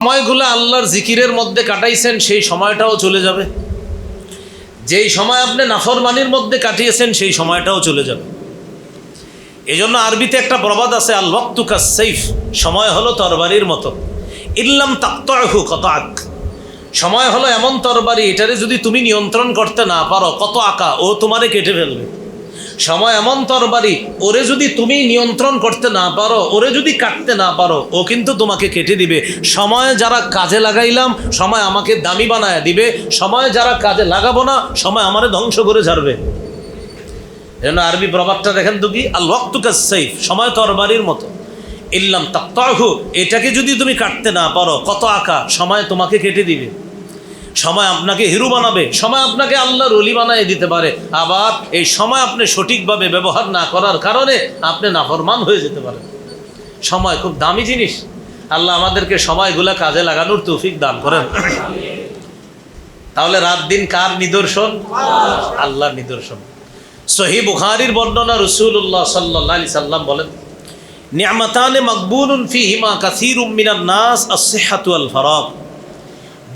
সময়গুলো আল্লাহর জিকিরের মধ্যে কাটাইছেন সেই সময়টাও চলে যাবে, যেই সময় আপনি নাফরমানির মধ্যে কাটিয়েছেন সেই সময়টাও চলে যাবে। এই জন্য আরবিতে একটা প্রবাদ আছে, আল ওয়াক্তু কাস-সাইফ, সময় হলো তরবারির মতো, ইল্লাম তাকতাহু কাতাক। সময় হলো এমন তরবারি, এটারে যদি তুমি নিয়ন্ত্রণ করতে না পারো কত আঁকা ও তোমারে কেটে ফেলবে। সময় এমন তরবারি, ওরে যদি তুমি নিয়ন্ত্রণ করতে না পারো, ওরে যদি কাটতে না পারো, ও কিন্তু তোমাকে কেটে দিবে। সময় যারা কাজে লাগাইলাম সময় আমাকে দামি বানায় দিবে, সময় যারা কাজে লাগাবো না সময় আমারে ধ্বংস করে ছাড়বে। এজন্য আরবি প্রবাদটা দেখেন তো কি, আল ওয়াক্তু কাস-সাইফ, সময় তরবারির মতো, ইল্লাম তাকতাহু, এটাকে যদি তুমি কাটতে না পারো কত আঁকা, সময় তোমাকে কেটে দিবে। সময় আপনাকে হিরো বানাবে, সময় আপনাকে আল্লাহর ওলি বানায় দিতে পারে। আবার এই সময় আপনি সঠিকভাবে ব্যবহার না করার কারণে আপনি নাফরমান হয়ে যেতে পারেন। সময় খুব দামি জিনিস। আল্লাহ আমাদেরকে সময়গুলা কাজে লাগানোর তৌফিক দান করেন। তাহলে রাত দিন কার নিদর্শন? আল্লাহর নিদর্শন। সহিহ বুখারীর বর্ণনা, রাসূলুল্লাহ সাল্লাল্লাহু আলাইহি সাল্লাম বলেন, নি'মাতানে মাকবুলুন ফীহিমা কাসীরুম মিনান নাস আস-সিহহাতু ওয়াল ফারাগ।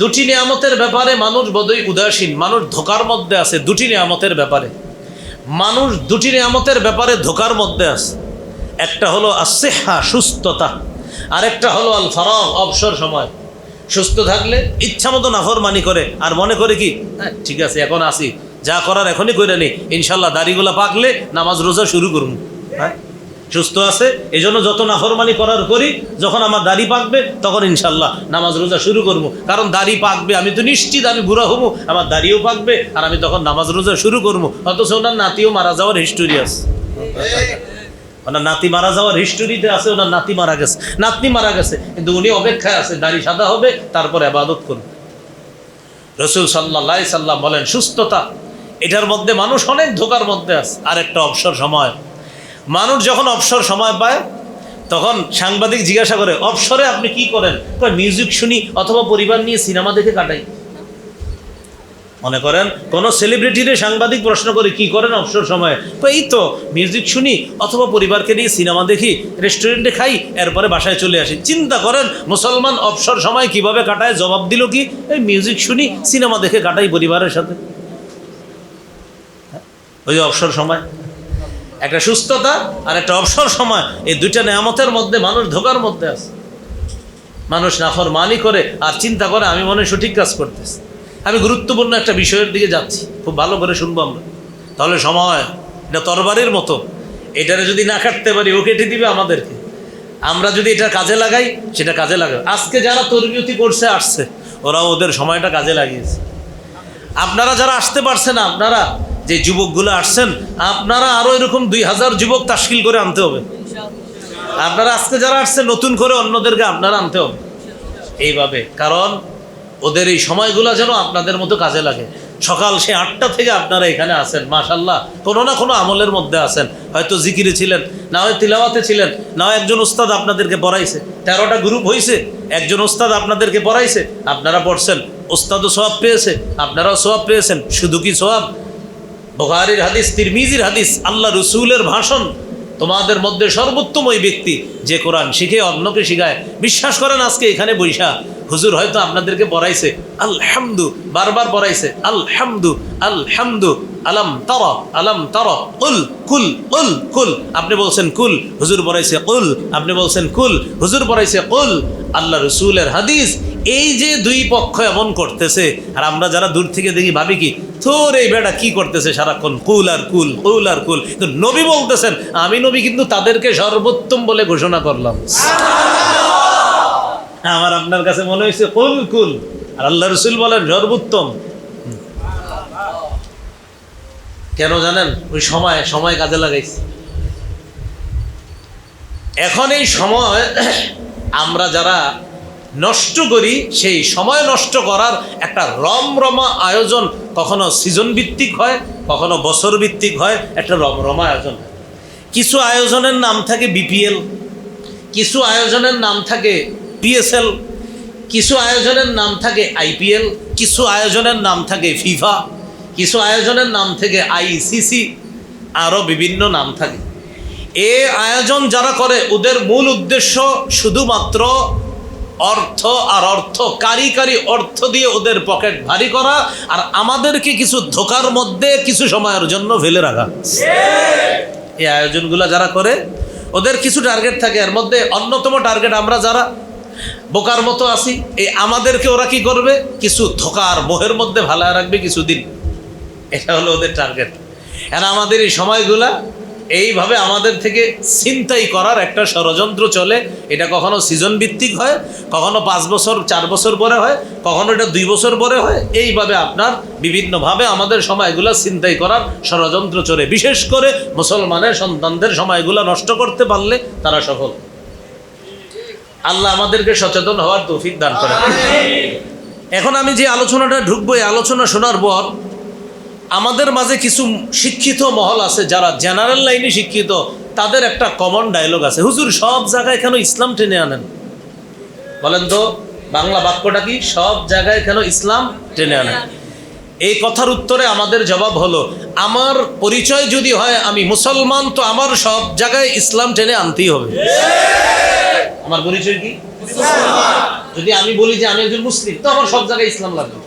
দুটি নিয়ামতের ব্যাপারে মানুষ বোধহয় উদাসীন, মানুষ ধোকার মধ্যে আছে। দুটি নিয়ামতের ব্যাপারে মানুষ, দুটি নিয়ামতের ব্যাপারে ধোকার মধ্যে আছে। একটা হলো আস-সিহহা, সুস্থতা, আর একটা হলো আল ফারাগ, অবসর সময়। সুস্থ থাকলে ইচ্ছা মতো নাফরমানি করে আর মনে করে কি ঠিক আছে এখন আসি, যা করার এখনই করে নি, ইনশাল্লাহ দাড়িগুলা পাকলে নামাজ রোজা শুরু করুন। হ্যাঁ, সুস্থ আছে এই জন্য যত নাফরমানি করার করি, যখন আমার দাড়ি পাকবে তখন ইনশাল্লাহ নামাজ রোজা শুরু করবো। কারণ দাড়ি পাকবে, আমি তো নিশ্চিত আমি বুড়া হবো, আমার দাড়িও পাকবে আর আমি তখন নামাজ রোজা শুরু করবো। অথচ ওনার নাতিও মারা যাওয়ার হিস্টোরি আছে, ওনার নাতি মারা যাওয়ার হিস্টোরিতে আছে, ওনার নাতি মারা গেছে, নাতনি মারা গেছে, কিন্তু উনি অপেক্ষায় আছে দাড়ি সাদা হবে তারপর ইবাদত করবে। রাসূল সাল্লাল্লাহু আলাইহি সাল্লাম বলেন সুস্থতা, এটার মধ্যে মানুষ অনেক ধোকার মধ্যে আছে। আর একটা অবসর সময়, মানুষ যখন অবসর সময় পায় তখন সাংবাদিক জিজ্ঞাসা করে, অবসরে আপনি কি করেন? মিউজিক শুনি অথবা পরিবার নিয়ে সিনেমা দেখে কাটাই। মনে করেন কোনো সেলিব্রিটিরে সাংবাদিক প্রশ্ন করে কি করেন অবসর সময়ে, তো এই তো মিউজিক শুনি অথবা পরিবারকে নিয়ে সিনেমা দেখি, রেস্টুরেন্টে খাই, এরপরে বাসায় চলে আসি। চিন্তা করেন মুসলমান অবসর সময় কিভাবে কাটায়? জবাব দিল কি, এই মিউজিক শুনি, সিনেমা দেখে কাটাই পরিবারের সাথে। ওই যে অবসর সময়, একটা সুস্থতা আর একটা অবসর সময়, এই দুইটা নেয়ামতের মধ্যে মানুষ ধোকার মধ্যে আছে। মানুষ নাফরমানি করে আর চিন্তা করে আমি মনে সঠিক কাজ করতেছি। আমি গুরুত্বপূর্ণ একটা বিষয়ের দিকে যাচ্ছি, খুব ভালো করে শুনবো আমরা। তাহলে সময় এটা তরবারির মতো, এটারে যদি না কাটতে পারি ও কেটে দিবে আমাদেরকে। আমরা যদি এটা কাজে লাগাই সেটা কাজে লাগাবে। আজকে যারা তরবিয়তি করছে আসছে, ওরা ওদের সময়টা কাজে লাগিয়েছে। আপনারা যারা আসতে পারছেন, আপনারা যে যুবকগুলো আসছেন, আপনারা আরও এরকম 2000 যুবক তাশকিল করে আনতে হবে। আপনারা আজকে যারা আসছেন নতুন করে অন্যদেরকে আপনারা আনতে হবে এইভাবে, কারণ ওদের এই সময়গুলো যেন আপনাদের মতো কাজে লাগে। সকাল সে 8টা থেকে আপনারা এখানে আসেন, মাশাল্লাহ কোনো না কোনো আমলের মধ্যে আছেন। হয়তো জিকিরে ছিলেন, না হয় তিলাওয়াতে ছিলেন, না হয় একজন উস্তাদ আপনাদেরকে পড়াইছে। 13টা গ্রুপ হয়েছে, একজন উস্তাদ আপনাদেরকে পড়াইছে, আপনারা পড়ছেন, উস্তাদও সওয়াব পেয়েছে, আপনারাও সওয়াব পেয়েছেন। শুধু কি সওয়াব? বুখারীর হাদিস, তিরমিজির হাদিস, আল্লাহ রসুলের ভাষণ, তোমাদের মধ্যে সর্বোত্তম ওই ব্যক্তি যে কোরআন শিখে অন্যকে শিখায়। বিশ্বাস করেন আজকে এখানে বৈশা হুজুর হয়তো আপনাদেরকে পড়াইছে আলহামদু, বারবার পড়াইছে আলহামদু আলহামদু, আলাম তারা আলাম তারা, কুল কুল কুল কুল, আপনি বলছেন কুল, হুজুর পড়াইছে কুল, আপনি বলছেন কুল, হুজুর পড়াইছে কুল। আল্লাহ রসুলের হাদিস। এই যে দুই পক্ষ এমন করতেছে, আর আমরা যারা দূর থেকে দেখি ভাবি কি তোর এই বেটা কি করতেছে সারাক্ষণ, কুল আর কুল, কুল আর কুল। কিন্তু নবী বলতেছেন, আমি নবী কিন্তু তাদেরকে সর্বোত্তম বলে ঘোষণা করলাম। আমার আপনার কাছে মনে হয়েছে কুল কুল, আর আল্লাহ রসুল বলেন সর্বোত্তম। কেন জানেন? ওই সময় কাজে লাগাইছে। এখন এই সময় আমরা যারা নষ্ট করি, সেই সময় নষ্ট করার একটা রমরমা আয়োজন, কখনো সিজন ভিত্তিক হয়, কখনো বছর ভিত্তিক হয়, একটা রমরমা আয়োজন। কিছু আয়োজনের নাম থাকে বিপিএল, কিছু আয়োজনের নাম থাকে পিএসএল, কিছু আয়োজনের নাম থাকে আইপিএল, কিছু আয়োজনের নাম থাকে ফিফা, কিছু আয়োজনের নাম থেকে আইসিসি, আরও বিভিন্ন নাম থাকে। এ আয়োজন যারা করে ওদের মূল উদ্দেশ্য শুধুমাত্র অর্থ আর অর্থ কারি অর্থ দিয়ে ওদের পকেট ভারী করা, আর আমাদেরকে কিছু ধোকার মধ্যে কিছু সময়ের জন্য ফেলে রাখা। এই আয়োজনগুলো যারা করে ওদের কিছু টার্গেট থাকে, এর মধ্যে অন্যতম টার্গেট আমরা যারা বোকার মতো আছি, এই আমাদেরকে ওরা কি করবে, কিছু ধোকার মোহের মধ্যে ভালায় রাখবে কিছুদিন। এটা হলো ওদের টার্গেট। আর আমাদের এই সময়গুলা এইভাবে আমাদের থেকে ছিনতাই করার একটা ষড়যন্ত্র চলে। এটা কখনো সিজন ভিত্তিক হয়, কখনো 5 বছর 4 বছর পরে হয়, কখনো এটা 2 বছর পরে হয়। এইভাবে আপনার বিভিন্নভাবে আমাদের সময়গুলা ছিনতাই করার ষড়যন্ত্র চলে। বিশেষ করে মুসলমানের সন্তানদের সময়গুলা নষ্ট করতে পারলে তারা সফল। আল্লাহ আমাদেরকে সচেতন হওয়ার তৌফিক দান করে। এখন আমি যে আলোচনাটা ঢুকবো, এই আলোচনা শোনার পর আমাদের মাঝে কিছু শিক্ষিত মহল আছে যারা জেনারেল লাইনে শিক্ষিত, তাদের একটা কমন ডায়লগ আছে, হুজুর সব জায়গায় কেন ইসলাম টেনে আনেন? বলেন তো বাংলা বাক্যটা কি? সব জায়গায় কেন ইসলাম টেনে আনেন? এই কথার উত্তরে আমাদের জবাব হলো, আমার পরিচয় যদি হয় আমি মুসলমান, তো আমার সব জায়গায় ইসলাম টেনে আনতেই হবে। আমার পরিচয় কি? যদি আমি বলি যে আমি একজন মুসলিম, তো আমার সব জায়গায় ইসলাম লাগবে।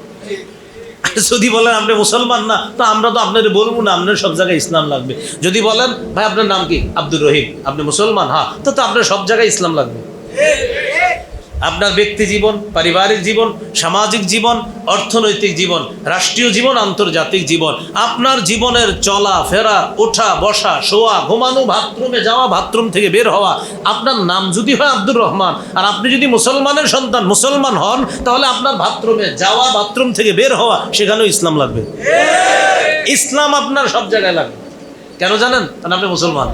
যদি বলেন আপনি মুসলমান না, তো আমরা তো আপনার বলবো না আপনার সব জায়গায় ইসলাম লাগবে। যদি বলেন ভাই আপনার নাম কি? আব্দুর রহিম, আপনি মুসলমান? হ্যাঁ, তো আপনার সব জায়গায় ইসলাম লাগবে। আপনার ব্যক্তি জীবন, পারিবারিক জীবন, সামাজিক জীবন, অর্থনৈতিক জীবন, রাষ্ট্রীয় জীবন, আন্তর্জাতিক জীবন, আপনার জীবনের চলা ফেরা, ওঠা বসা, শোয়া, ঘুমানো, বাথরুমে যাওয়া, বাথরুম থেকে বের হওয়া, আপনার নাম যদি হয় আব্দুর রহমান আর আপনি যদি মুসলমানের সন্তান মুসলমান হন, তাহলে আপনার বাথরুমে যাওয়া, বাথরুম থেকে বের হওয়া, সেখানেও ইসলাম লাগবে। ইসলাম আপনার সব জায়গায় লাগবে। কেন জানেন? কারণ আপনি মুসলমান।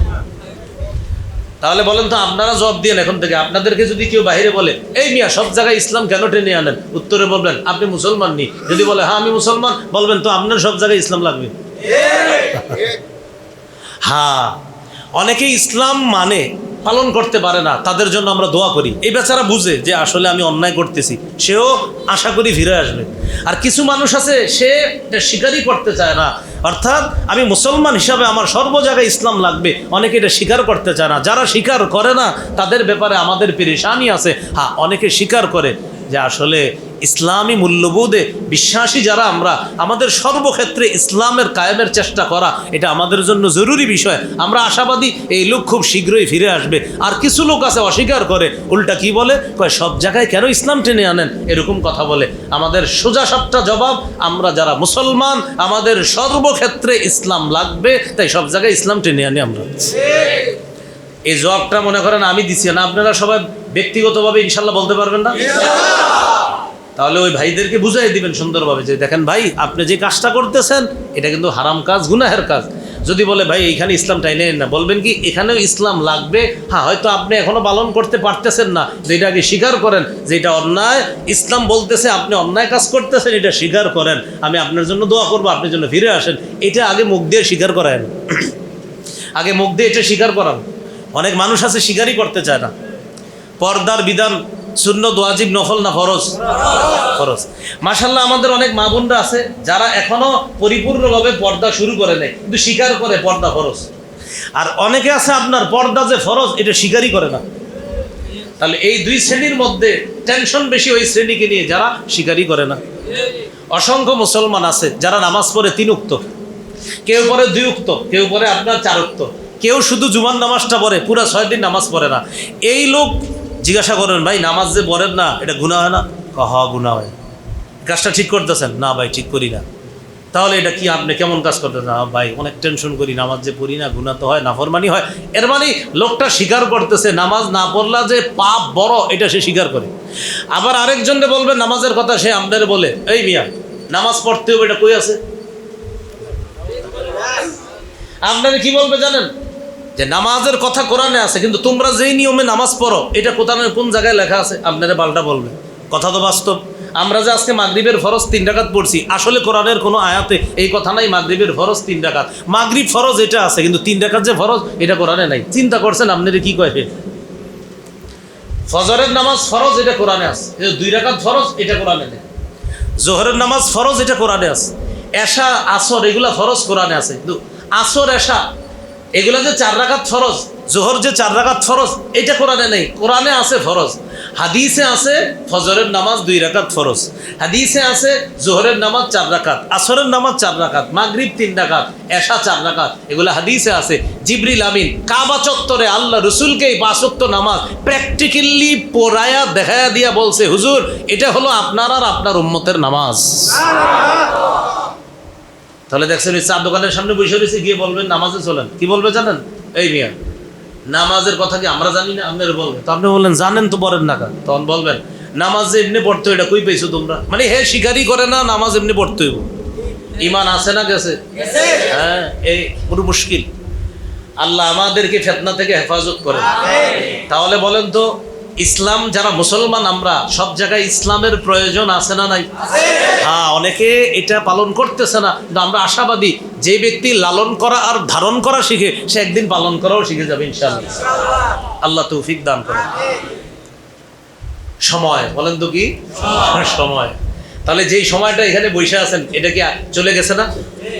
তাহলে বলেন তো, আপনারা জবাব দিয়েন এখন থেকে। আপনাদেরকে যদি কেউ বাইরে বলে এই মিয়া সব জায়গায় ইসলাম কেন টেনে আনেন, উত্তরে বলবেন আপনি মুসলমান নি। যদি বলে হ্যাঁ আমি মুসলমান, বলবেন তো আপনার সব জায়গায় ইসলাম লাগবে। হ্যাঁ, অনেকে ইসলাম মানে পালন করতে পারে না, তাদের জন্য আমরা দোয়া করি। এই বেচারা বুঝে যে আসলে আমি অন্যায় করতেছি, সেও আশা করি ফিরে আসবে। আর কিছু মানুষ আছে সে এটা স্বীকারই করতে চায় না, অর্থাৎ আমি মুসলমান হিসাবে আমার সর্ব জায়গায় ইসলাম লাগবে, অনেকে এটা স্বীকার করতে চায় না। যারা স্বীকার করে না তাদের ব্যাপারে আমাদের পেরেশানি আছে। হ্যাঁ, অনেকে স্বীকার করে যে আসলে ইসলামী মূল্যবোধে বিশ্বাসী যারা আমরা, আমাদের সর্বক্ষেত্রে ইসলামের কায়েমের চেষ্টা করা এটা আমাদের জন্য জরুরি বিষয়। আমরা আশাবাদী এই লোক খুব শীঘ্রই ফিরে আসবে। আর কিছু লোক আছে অস্বীকার করে, উল্টা কি বলে, কয় সব জায়গায় কেন ইসলাম টেনে আনেন, এরকম কথা বলে। আমাদের সোজা সাপটা জবাব, আমরা যারা মুসলমান আমাদের সর্বক্ষেত্রে ইসলাম লাগবে, তাই সব জায়গায় ইসলাম টেনে আনি আমরা। এই জবাবটা মনে করেন আমি দিচ্ছি না, আপনারা সবাই ব্যক্তিগতভাবে ইনশাল্লাহ বলতে পারবেন না? তাহলে ওই ভাইদেরকে বুঝাই দিবেন সুন্দরভাবে যে দেখেন ভাই, আপনি যে কাজটা করতেছেন এটা কিন্তু হারাম কাজ, গুনাহের কাজ। যদি বলে ভাই এইখানে ইসলাম টাইনে না, বলবেন কি এখানেও ইসলাম লাগবে। হ্যাঁ, হয়তো আপনি এখনো পালন করতে পারতেছেন না, যেটা আগে স্বীকার করেন যে এটা অন্যায়। ইসলাম বলতেছে আপনি অন্যায় কাজ করতেছেন, এটা স্বীকার করেন। আমি আপনার জন্য দোয়া করবো, আপনার জন্য ফিরে আসেন। এটা আগে মুখ দিয়ে স্বীকার করেন, আগে মুখ দিয়ে এটা স্বীকার করান। অনেক মানুষ আছে স্বীকারই করতে চায় না। পর্দার বিধান সুন্নত, ওয়াজিব, নফল না ফরজ? ফরজ। মাশাআল্লাহ, আমাদের অনেক মা বোনরা আছে যারা এখনো পরিপূর্ণভাবে পর্দা শুরু করে নেয়, কিন্তু স্বীকার করে পর্দা ফরজ। আর অনেকে আছে আপনার পর্দা যে ফরজ এটা স্বীকারই করে না। তাহলে এই দুই শ্রেণীর মধ্যে টেনশন বেশি ওই শ্রেণীকে নিয়ে যারা স্বীকারই করে না। অসংখ্য মুসলমান আছে যারা নামাজ পড়ে 3 ওয়াক্ত, কেউ পড়ে 2 ওয়াক্ত, কেউ পড়ে আপনার 4 ওয়াক্ত, কেউ শুধু জুমার নামাজটা পড়ে, পুরা 6 দিন নামাজ পড়ে না। এই লোক জিজ্ঞাসা করেন ভাই নামাজ যে পড়েন না এটা গুনাহ হয় না? হ্যাঁ গুনাহ হয়। কাজটা ঠিক করতেছেন? না ভাই ঠিক করি না। তাহলে এটা কি আপনি কেমন কাজ করতেছেন? না ভাই অনেক টেনশন করি, নামাজ যে পড়ি না গুনাহ তো হয়, নাফরমানি হয়। এর মানে লোকটা স্বীকার করতেছে নামাজ না পড়লা যে পাপ বড়, এটা সে স্বীকার করে। আবার আরেকজনকে বলবে নামাজের কথা, সে আপনাদের বলে এই মিয়া নামাজ পড়তে হবে, এটা কই আছে? আপনারা কি বলবে জানেন? যে নামাজের কথা কোরআনে আছে, কিন্তু তোমরা যেই নিয়মে নামাজ পড়ো এটা কোন জায়গায় লেখা আছে? আপনারা পাল্টা বলবে। কথা তো বাস্তব। আমরা যে আজকে মাগরিবের ফরজ 3 রাকাত পড়ছি, আসলে কোরআনের কোনো আয়াতে এই কথা নাই মাগরিবের ফরজ 3 রাকাত। মাগরিব ফরজ এটা আছে, কিন্তু 3 রাকাত যে ফরজ এটা কোরআনে নাই। চিন্তা করছেন আপনারা কি কয়? ফজরের নামাজ ফরজ এটা কোরআনে আছে, 2 রাকাত ফরজ এটা কোরআনে নেই। জোহরের নামাজ ফরজ এটা কোরআনে আছে। এশা আসর এগুলা ফরজ কোরআনে আছে, কিন্তু আসর এশা এগুলা যে 4 রাকাত ফরজ, জোহর যে 4 রাকাত ফরজ এটা কোরআনে নেই, কোরআনে আছে ফরজ। হাদিসে আছে ফজরের নামাজ 2 রাকাত ফরজ, হাদিসে আছে জোহরের নামাজ 4 রাকাত, আসরের নামাজ 4 রাকাত, মাগরিব 3 রাকাত, এশা 4 রাকাত, এগুলো হাদিসে আছে। জিবরিল আমিন কাবা চত্বরে আল্লাহ রসুলকে এই 5 ওয়াক্ত নামাজ প্র্যাকটিক্যালি পড়ায়া দেখায়া দিয়া বলছে, হুজুর এটা হলো আপনার আর আপনার উম্মতের নামাজ। তাহলে দেখছেন ওই চা দোকানের সামনে বসে রয়েছে, গিয়ে বলবেন নামাজে চলেন, কি বলবে জানেন? এই মিয়া নামাজের কথা কি আমরা জানি না, আপনারা বলবেন। তো আপনি বললেন জানেন তো পড়েন না, তখন বলবেন নামাজ যে এমনি পড়তে এটা কই পেয়েছো তোমরা? মানে হে স্বীকারই করে না নামাজ এমনি পড়তে হইব। ইমান আছে না গেছে? হ্যাঁ, এই পুরো মুশকিল। আল্লাহ আমাদেরকে ফিতনা থেকে হেফাজত করে। তাহলে বলেন তো ইসলাম যারা মুসলমান আমরা সব জায়গায় ইসলামের প্রয়োজন আছে না নাই? হ্যাঁ, অনেকে এটা পালন করতেছে না, কিন্তু আমরা আশাবাদী যে ব্যক্তি লালন করা আর ধারণ করা শিখে সে একদিন পালন করাও শিখে যাবে ইনশাআল্লাহ। আল্লাহ তৌফিক দান করে। সময় বলেন তো কি সময়? তাহলে যেই সময়টা এখানে বসে আছেন এটা কি চলে গেছে না?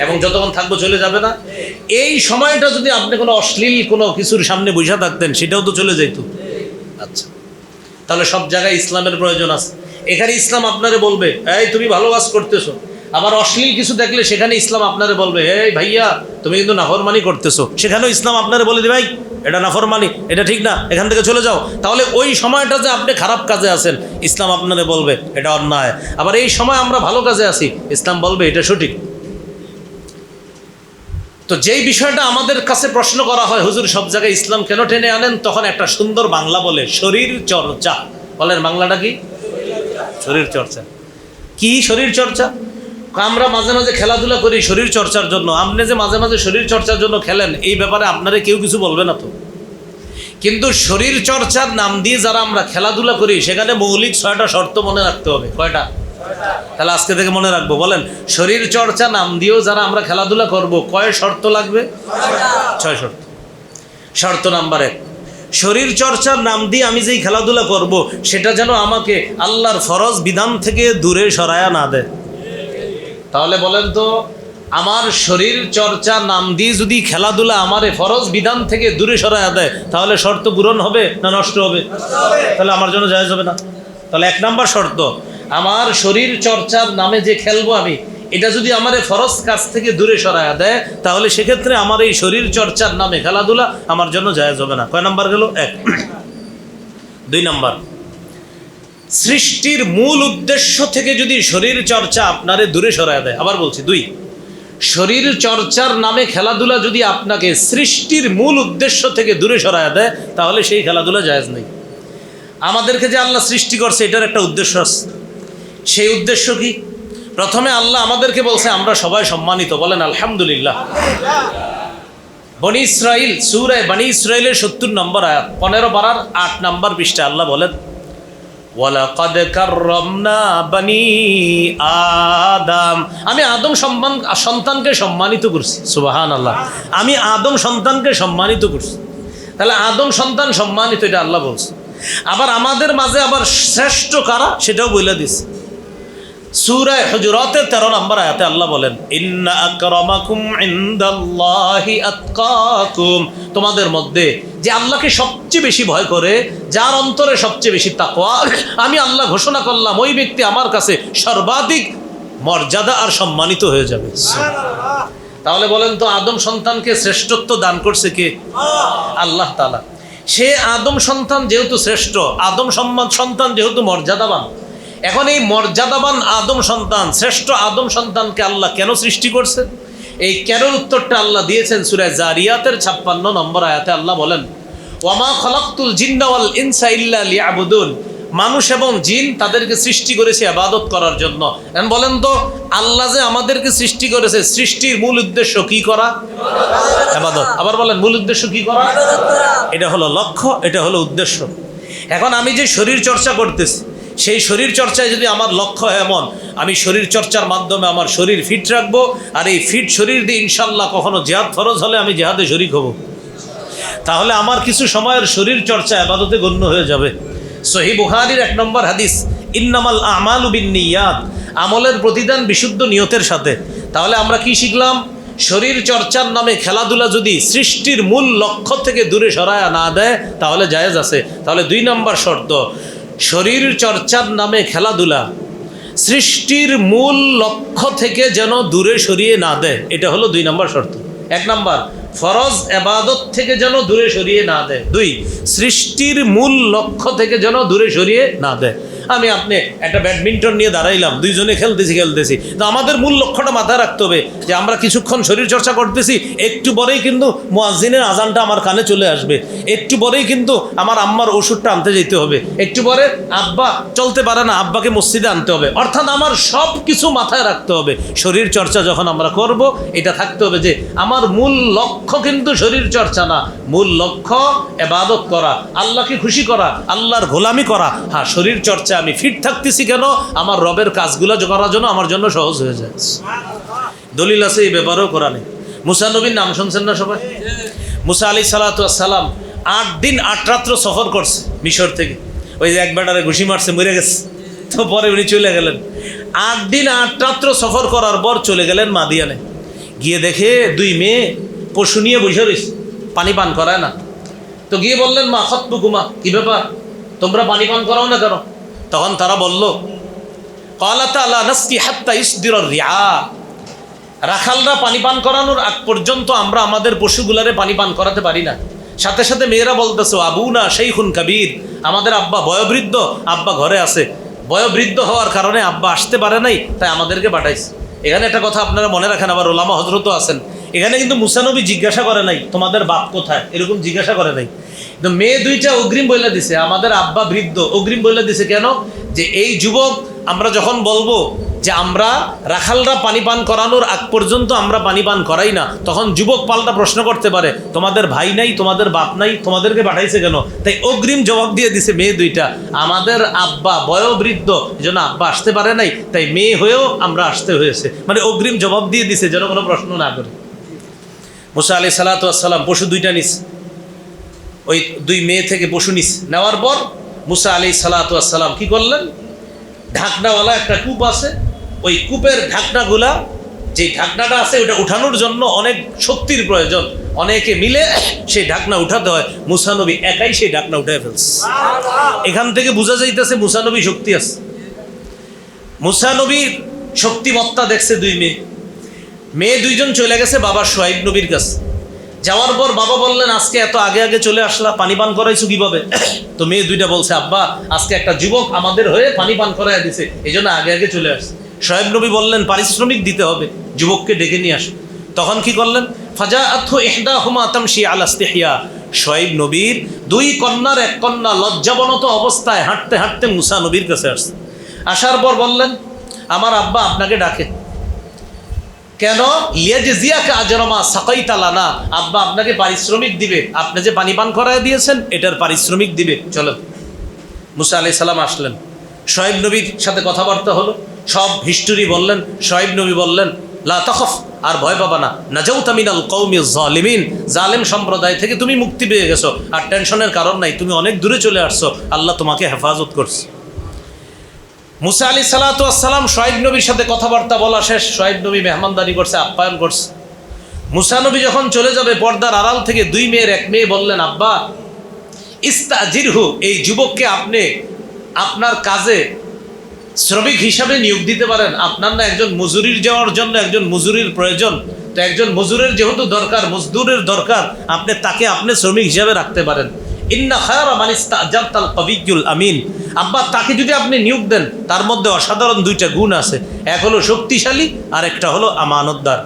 এবং যতক্ষণ থাকবো চলে যাবে না? এই সময়টা যদি আপনি কোনো অশ্লীল কোনো কিছুর সামনে বসে থাকতেন সেটাও তো চলে যেত। আচ্ছা, তাহলে সব জায়গায় ইসলামের প্রয়োজন আছে। এখানে ইসলাম আপনারে বলবে এই তুমি ভালো কাজ করতেছো, আবার অশ্লীল কিছু দেখলে সেখানে ইসলাম আপনারে বলবে এই ভাইয়া তুমি কিন্তু নাফরমানি করতেছো, সেখানেও ইসলাম আপনারে বলে দিবে ভাই এটা নাফরমানি, এটা ঠিক না, এখান থেকে চলে যাও। তাহলে ওই সময়টা যে আপনি খারাপ কাজে আছেন ইসলাম আপনারে বলবে এটা অন্যায়, আবার এই সময় আমরা ভালো কাজে আছি ইসলাম বলবে এটা সঠিক। তো যেই বিষয়টা আমাদের কাছে প্রশ্ন করা হয়, হুজুর সব জায়গায় ইসলাম কেন টেনে আনেন, তখন একটা সুন্দর বাংলা বলে শরীর চর্চা। বলেন বাংলাটা কি? শরীর চর্চা। কি শরীর চর্চা? আমরা মাঝে মাঝে খেলাধুলা করি শরীর চর্চার জন্য। আপনি যে মাঝে মাঝে শরীর চর্চার জন্য খেলেন এই ব্যাপারে আপনারা কেউ কিছু বলবে না তো, কিন্তু শরীর চর্চার নাম দিয়ে যারা আমরা খেলাধুলা করি সেখানে মৌলিক 6টা শর্ত মনে রাখতে হবে। কয়টা? তাহলে আজকে থেকে মনে রাখবো। বলেন শরীর চর্চা নাম দিয়েও যারা আমরা খেলাধুলা করব কয় শর্ত লাগবে? 6 শর্ত। শর্ত নাম্বার 1, শরীর চর্চার নাম দিয়ে আমি যেই খেলাধুলা করব সেটা যেন আমাকে আল্লাহর ফরজ বিধান থেকে দূরে সরায়া না দেয়। তাহলে বলেন তো আমার শরীর চর্চা নাম দিয়ে যদি খেলাধুলা আমারে ফরজ বিধান থেকে দূরে সরায়া দেয় তাহলে শর্ত পূরণ হবে না নষ্ট হবে? তাহলে আমার জন্য জায়েজ হবে না। তাহলে 1 নাম্বার শর্ত, আমার শরীর চর্চার নামে যে খেলবো আমি এটা যদি আমারে ফরজ কাজ থেকে দূরে সরায়া দেয় তাহলে সেক্ষেত্রে আমার এই শরীর চর্চার নামে খেলাধুলা আমার জন্য জায়েজ হবে না। কয় নাম্বার গেল? 1। 2 নাম্বার, সৃষ্টির মূল উদ্দেশ্য থেকে যদি শরীর চর্চা আপনারে দূরে সরায়া দেয়, আবার বলছি 2, শরীর চর্চার নামে খেলাধুলা যদি আপনাকে সৃষ্টির মূল উদ্দেশ্য থেকে দূরে সরায়া দেয় তাহলে সেই খেলাধুলা জায়েজ নেই। আমাদেরকে যে আল্লাহ সৃষ্টি করছে এটার একটা উদ্দেশ্য আছে। সেই উদ্দেশ্য কি? প্রথমে আল্লাহ আমাদেরকে বলছে আমরা সবাই সম্মানিত। বলেন আলহামদুলিল্লাহ। বনি ইসরাইল, সূরা বনি ইসরাইলের 70 নম্বর আয়াত, 15 পারার 8 নম্বর পৃষ্ঠা আল্লাহ বলেন ওয়ালাকাদ কাররামনা বনি আদম, আমি আদম সন্তানকে সম্মানিত করছি। সুবহানাল্লাহ, আমি আদম সন্তানকে সম্মানিত করছি। তাহলে আদম সন্তান সম্মানিত এটা আল্লাহ বলছে। আবার আমাদের মাঝে আবার শ্রেষ্ঠ কারা সেটাও বলে দিছে। সূরা হুজুরাতের 13 নম্বর আয়াতে আল্লাহ বলেন ইন্না আকরামাকুম ইনদাল্লাহি আতকাকুম, তোমাদের মধ্যে যে আল্লাহকে সবচেয়ে বেশি ভয় করে, যার অন্তরে সবচেয়ে বেশি তাকওয়া, আমি আল্লাহ ঘোষণা করলাম ওই ব্যক্তি আমার কাছে সর্বাধিক মর্যাদা আর সম্মানিত হয়ে যাবে। তাহলে বলেন তো আদম সন্তানকে শ্রেষ্ঠত্ব দান করছে কে? আল্লাহ তাআলা। সে আদম সন্তান যেহেতু শ্রেষ্ঠ, আদম সন্তান যেহেতু মর্যাদাবান, এখন এই মর্যাদাবান আদম সন্তান, শ্রেষ্ঠ আদম সন্তানকে আল্লাহ কেন সৃষ্টি করছে? এই কেন উত্তরটা আল্লাহ দিয়েছেন সূরা জারিয়াতের 56 নম্বর আয়াতে আল্লাহ বলেন ওয়ামা খালাকতুল জিন্না ওয়াল ইনসা ইল্লা লিয়াবুদুন, মানুষ এবং জিন তাদেরকে সৃষ্টি করেছে ইবাদত করার জন্য। এখন বলেন তো আল্লাহ যে আমাদেরকে সৃষ্টি করেছে সৃষ্টির মূল উদ্দেশ্য কি করা? ইবাদত। আবার বলেন মূল উদ্দেশ্য কি করা? এটা হলো লক্ষ্য, এটা হলো উদ্দেশ্য। এখন আমি যে শরীর চর্চা করতেছি সেই শরীর চর্চায় যদি আমার লক্ষ্য এমন আমি শরীর চর্চার মাধ্যমে আমার শরীর ফিট রাখবো, আর এই ফিট শরীর দিয়ে ইনশাল্লাহ কখনো জিহাদ ফরজ হলে আমি জিহাদে শরীক হব, তাহলে আমার কিছু সময়ের শরীর চর্চা ইবাদতে গণ্য হয়ে যাবে। সহিহ বুখারীর 1 নম্বর হাদিস ইন্নামাল আমালু বিন্নিয়াত, আমলের প্রতিদান বিশুদ্ধ নিয়তের সাথে। তাহলে আমরা কি শিখলাম? শরীর চর্চার নামে খেলাধুলা যদি সৃষ্টির মূল লক্ষ্য থেকে দূরে সরায়া না দেয় তাহলে জায়েজ আছে। তাহলে 2 নম্বর শর্ত, শরীর চর্চার নামে খেলাধুলা সৃষ্টির মূল লক্ষ্য থেকে যেন দূরে সরিয়ে না দেয়, এটা হলো 2 নম্বর শর্ত। 1 নম্বর, ফরজ ইবাদত থেকে যেন দূরে সরিয়ে না দেয়। 2, সৃষ্টির মূল লক্ষ্য থেকে যেন দূরে সরিয়ে না দেয়। আমি আপনি একটা ব্যাডমিন্টন নিয়ে দাঁড়াইলাম, দুইজনে খেলতেছি, তো আমাদের মূল লক্ষ্যটা মাথায় রাখতে হবে যে আমরা কিছুক্ষণ শরীর চর্চা করতেছি, একটু পরেই কিন্তু মুয়াজ্জিনের আজানটা আমার কানে চলে আসবে, একটু পরেই কিন্তু আমার আম্মার ওষুধটা আনতে যেতে হবে, একটু পরে আব্বা চলতে পারে না, আব্বাকে মসজিদে আনতে হবে। অর্থাৎ আমার সব কিছু মাথায় রাখতে হবে। শরীর চর্চা যখন আমরা করব, এটা থাকতে হবে যে আমার মূল লক্ষ্য কিন্তু শরীর চর্চা না, মূল লক্ষ্য ইবাদত করা, আল্লাহকে খুশি করা, আল্লাহর গোলামি করা। হ্যাঁ, শরীর চর্চা আমি ফিট থাকতেছি কেন? আমার রবের কাজগুলো করার জন্য আমার জন্য সহজ হয়ে যায়। দলিল আছে এই ব্যাপারেও কোরআনে। মুসা নবীর নাম শুনছেন না সবাই? মুসা আলাইহিস সালাতু ওয়াস সালাম 8 দিন 8 রাত্র সফর করছে মিশর থেকে। ওই যে এক বেটারে ঘুষি মারছে, মরে গেছে, তো পরে উনি চলে গেলেন। 8 দিন 8 রাত্র সফর করার পর চলে গেলেন মাদিয়ানে। গিয়ে দেখে 2 মেয়ে পশু নিয়ে বসে রয়েছে, পানি পান করায় না। তো গিয়ে বললেন, মা খাতবুকুমা, কি ব্যাপার, তোমরা পানি পান করাও না কেন? তখন তারা বলল, ক্বালাতা লা নাসকি হাত্তা ইসদিরার রিআ, রাখালরা পানি পান করানোর আগ পর্যন্ত আমরা আমাদের পশুগুলারে পানি পান করাতে পারি না। সাথে সাথে মেয়েরা বলতেছে, আবুনা শাইখুন কাবীর, আমাদের আব্বা বয়োবৃদ্ধ, আব্বা ঘরে আছে, বয়োবৃদ্ধ হওয়ার কারণে আব্বা আসতে পারে নাই, তাই আমাদেরকে পাঠাইছে। এখানে একটা কথা আপনারা মনে রাখেন, আবার ওলামা হযরতও আছেন, এখানে কিন্তু মুসা নবী জিজ্ঞাসা করে নাই তোমাদের বাপ কোথায়, এরকম জিজ্ঞাসা করে নাই। কিন্তু মেয়ে 2টা অগ্রিম বলে দিছে, আমাদের আব্বা বৃদ্ধ, অগ্রিম বলে দিছে। কেন? যে এই যুবক আমরা যখন বলবো যে আমরা রাখালরা পানি পান করানোর আগ পর্যন্ত আমরা পানি পান করাই না, তখন যুবক পাল্টা প্রশ্ন করতে পারে, তোমাদের ভাই নাই, তোমাদের বাপ নাই, তোমাদেরকে পাঠাইছে কেন? তাই অগ্রিম জবাব দিয়ে দিছে মেয়ে 2টা, আমাদের আব্বা বয়োবৃদ্ধ, এজন্য আব্বা আসতে পারে নাই, তাই মেয়ে হয়েও আমরা আসতে হয়েছে। মানে অগ্রিম জবাব দিয়ে দিছে যেন কোনো প্রশ্ন না করে। মুসা আলাইহিস সালাতু ওয়াস সালাম পশু 2টা নিস, ওই 2 মেয়ে থেকে পশু নিস, নেওয়ার পর মুসা আলাইহিস সালাতু ওয়াস সালাম কি করলেন, ঢাকনাওয়ালা একটা কূপ আছে, ওই কূপের ঢাকনাগুলা, যে ঢাকনাটা আছে ওটা উঠানোর জন্য অনেক শক্তির প্রয়োজন, অনেকে মিলে সেই ঢাকনা উঠাতে হয়। মুসা নবী একাই সেই ঢাকনা উঠায় ফেলছে। এখান থেকে বোঝা যাইতেছে মুসা নবী শক্তি আছে। মুসা নবীর শক্তিমত্তা দেখছে 2 মেয়ে 2জন চলে গেছে বাবা শুআয়ব নবীর কাছে। যাওয়ার পর বাবা বললেন, আজকে এত আগে আগে চলে আসলা, পানি পান করাইছো কিভাবে? তো মেয়ে 2টা বলছে, আব্বা আজকে একটা যুবক আমাদের হয়ে পানি পান করাই দিছে, এই জন্য আগে আগে চলে আসছে। শুআয়ব নবী বললেন, পারিশ্রমিক দিতে হবে, যুবককে ডেকে নিয়ে আসো। তখন কি করলেন, ফাজাআতহু ইহদাহুমা তামশি আলা ইস্তিহয়া, শুআয়ব নবীর 2 কন্যার 1 কন্যা লজ্জাবনত অবস্থায় হাঁটতে হাঁটতে মুসা নবীর কাছে আসছে। আসার পর বললেন, আমার আব্বা আপনাকে ডাকে। কেন? লিয়াজজিয়াকা আজরামা সাকাইতা লানা, আব্বা আপনাকে পারিশ্রমিক দিবে, আপনি যে পানি পান করায় দিয়েছেন এটার পারিশ্রমিক দিবে, চলো। মুসা আলাইহিস সালাম আসলেন, শুআয়ব নবীর সাথে কথাবার্তা হলো, সব হিস্টোরি বললেন। শুআয়ব নবী বললেন, লা তাখাফ, আর ভয় পাবা না, নাজাউতা মিনাল কওমিজ জালিমিন, জালেম সম্প্রদায় থেকে তুমি মুক্তি পেয়ে গেছো, আর টেনশনের কারণ নাই, তুমি অনেক দূরে চলে আসছো, আল্লাহ তোমাকে হেফাজত করছে। মুসা আলাইহিস সালাতু ওয়াস সালাম শুআয়ব নবীর সাথে কথাবার্তা বলা শেষ, শুআয়ব নবী মেহমানদারি করছে, আপ্যায়ন করছে। মুসা নবী যখন চলে যাবে, পর্দার আড়াল থেকে 2 মেয়ের 1 মেয়ে বললেন, আব্বা ইস্তাজিরহু, এই যুবককে আপনি আপনার কাজে শ্রমিক হিসাবে নিয়োগ দিতে পারেন। আপনার না একজন মজুরির যাওয়ার জন্য একজন মজুরির প্রয়োজন, তো একজন মজুরের যেহেতু দরকার, মজদুরের দরকার, আপনি তাকে আপনি শ্রমিক হিসাবে রাখতে পারেন। ইন্না খায়রা মান ইস্তাজারতাল কবিয়্যুল আমিন, আব্বা তাকে যদি আপনি নিয়োগ দেন, তার মধ্যে অসাধারণ 2টা গুণ আছে, এক হলো শক্তিশালী আর একটা হলো আমানতদার।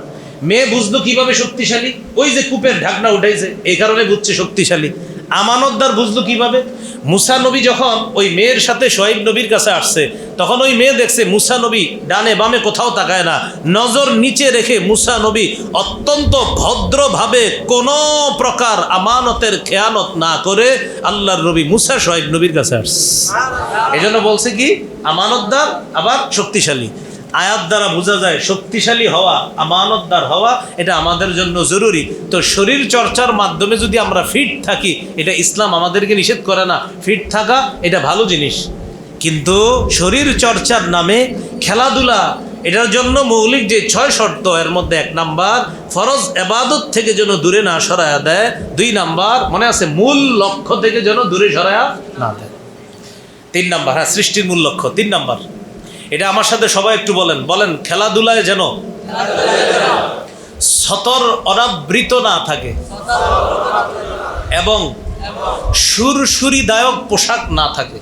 মেয়ে বুঝলো কিভাবে শক্তিশালী? ওই যে কূপের ঢাকনা উঠাইছে, এই কারণে বুঝছে শক্তিশালী। আমানতদার বুঝলো কিভাবে? মুসা নবী যখন ওই মেয়ের সাথে শুআয়ব নবীর কাছে আসছে, তখন ওই মেয়ে দেখছে মুসা নবী ডানে বামে কোথাও তাকায় না, নজর নিচে রেখে মুসা নবী অত্যন্ত ভদ্রভাবে কোনো প্রকার আমানতের খেয়ানত না করে আল্লাহর নবী মুসা শুআয়ব নবীর কাছে আসছে। এই জন্য বলছে কি, আমানতদার আবার শক্তিশালী। আয়াত দ্বারা বোঝা যায় শক্তিশালী হওয়া, আমানতদার হওয়া, এটা আমাদের জন্য জরুরি। তো শরীর চর্চার মাধ্যমে যদি আমরা ফিট থাকি, এটা ইসলাম আমাদেরকে নিষেধ করে না, ফিট থাকা এটা ভালো জিনিস। কিন্তু শরীর চর্চার নামে খেলাধুলা, এটার জন্য মৌলিক যে 6 শর্ত, এর মধ্যে 1 নাম্বার ফরজ ইবাদত থেকে যেন দূরে না সরায়া দেয়, 2 নাম্বার মনে আছে মূল লক্ষ্য থেকে যেন দূরে সরায়া না দেয়। তিন নাম্বার, হ্যাঁ, সৃষ্টির মূল লক্ষ্য। তিন নাম্বার, এটা আমার সাথে সবাই একটু বলেন, বলেন, খেলাধুলায় যেন সতর অনাবৃত না থাকে এবং সুরসুরিদায়ক পোশাক না থাকে।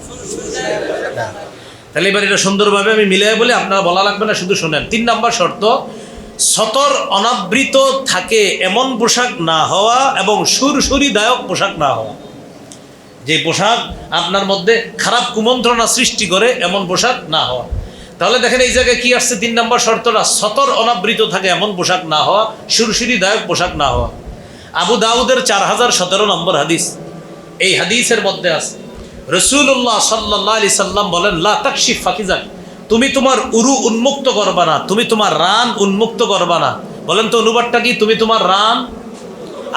তাহলে এবার এটা সুন্দরভাবে আমি মিলিয়ে বলি, আপনারা বলা লাগবে না, শুধু শোনেন। তিন নাম্বার শর্ত, সতর অনাবৃত থাকে এমন পোশাক না হওয়া এবং সুরসুরিদায়ক পোশাক না হওয়া। যে পোশাক আপনার মধ্যে খারাপ কুমন্ত্রণা সৃষ্টি করে এমন পোশাক না হওয়া। তাহলে দেখেন এই জায়গায় কি আসছে, তিন নম্বর শর্তটা, সতর অনাবৃত থাকে এমন পোশাক না হওয়া, সুরসুরিদায়ক পোশাক না হওয়া। আবু দাউদের 4017 নম্বর হাদিস, এই হাদিসের মধ্যে আছে রাসূলুল্লাহ সাল্লাল্লাহু আলাইহি সাল্লাম বলেন, লা তাকশিফ ফাকিজাক, তুমি তোমার উরু উন্মুক্ত করবা না, তুমি তোমার রান উন্মুক্ত করবা না। বলেন তো অনুবাদটা কি? তুমি তোমার রান,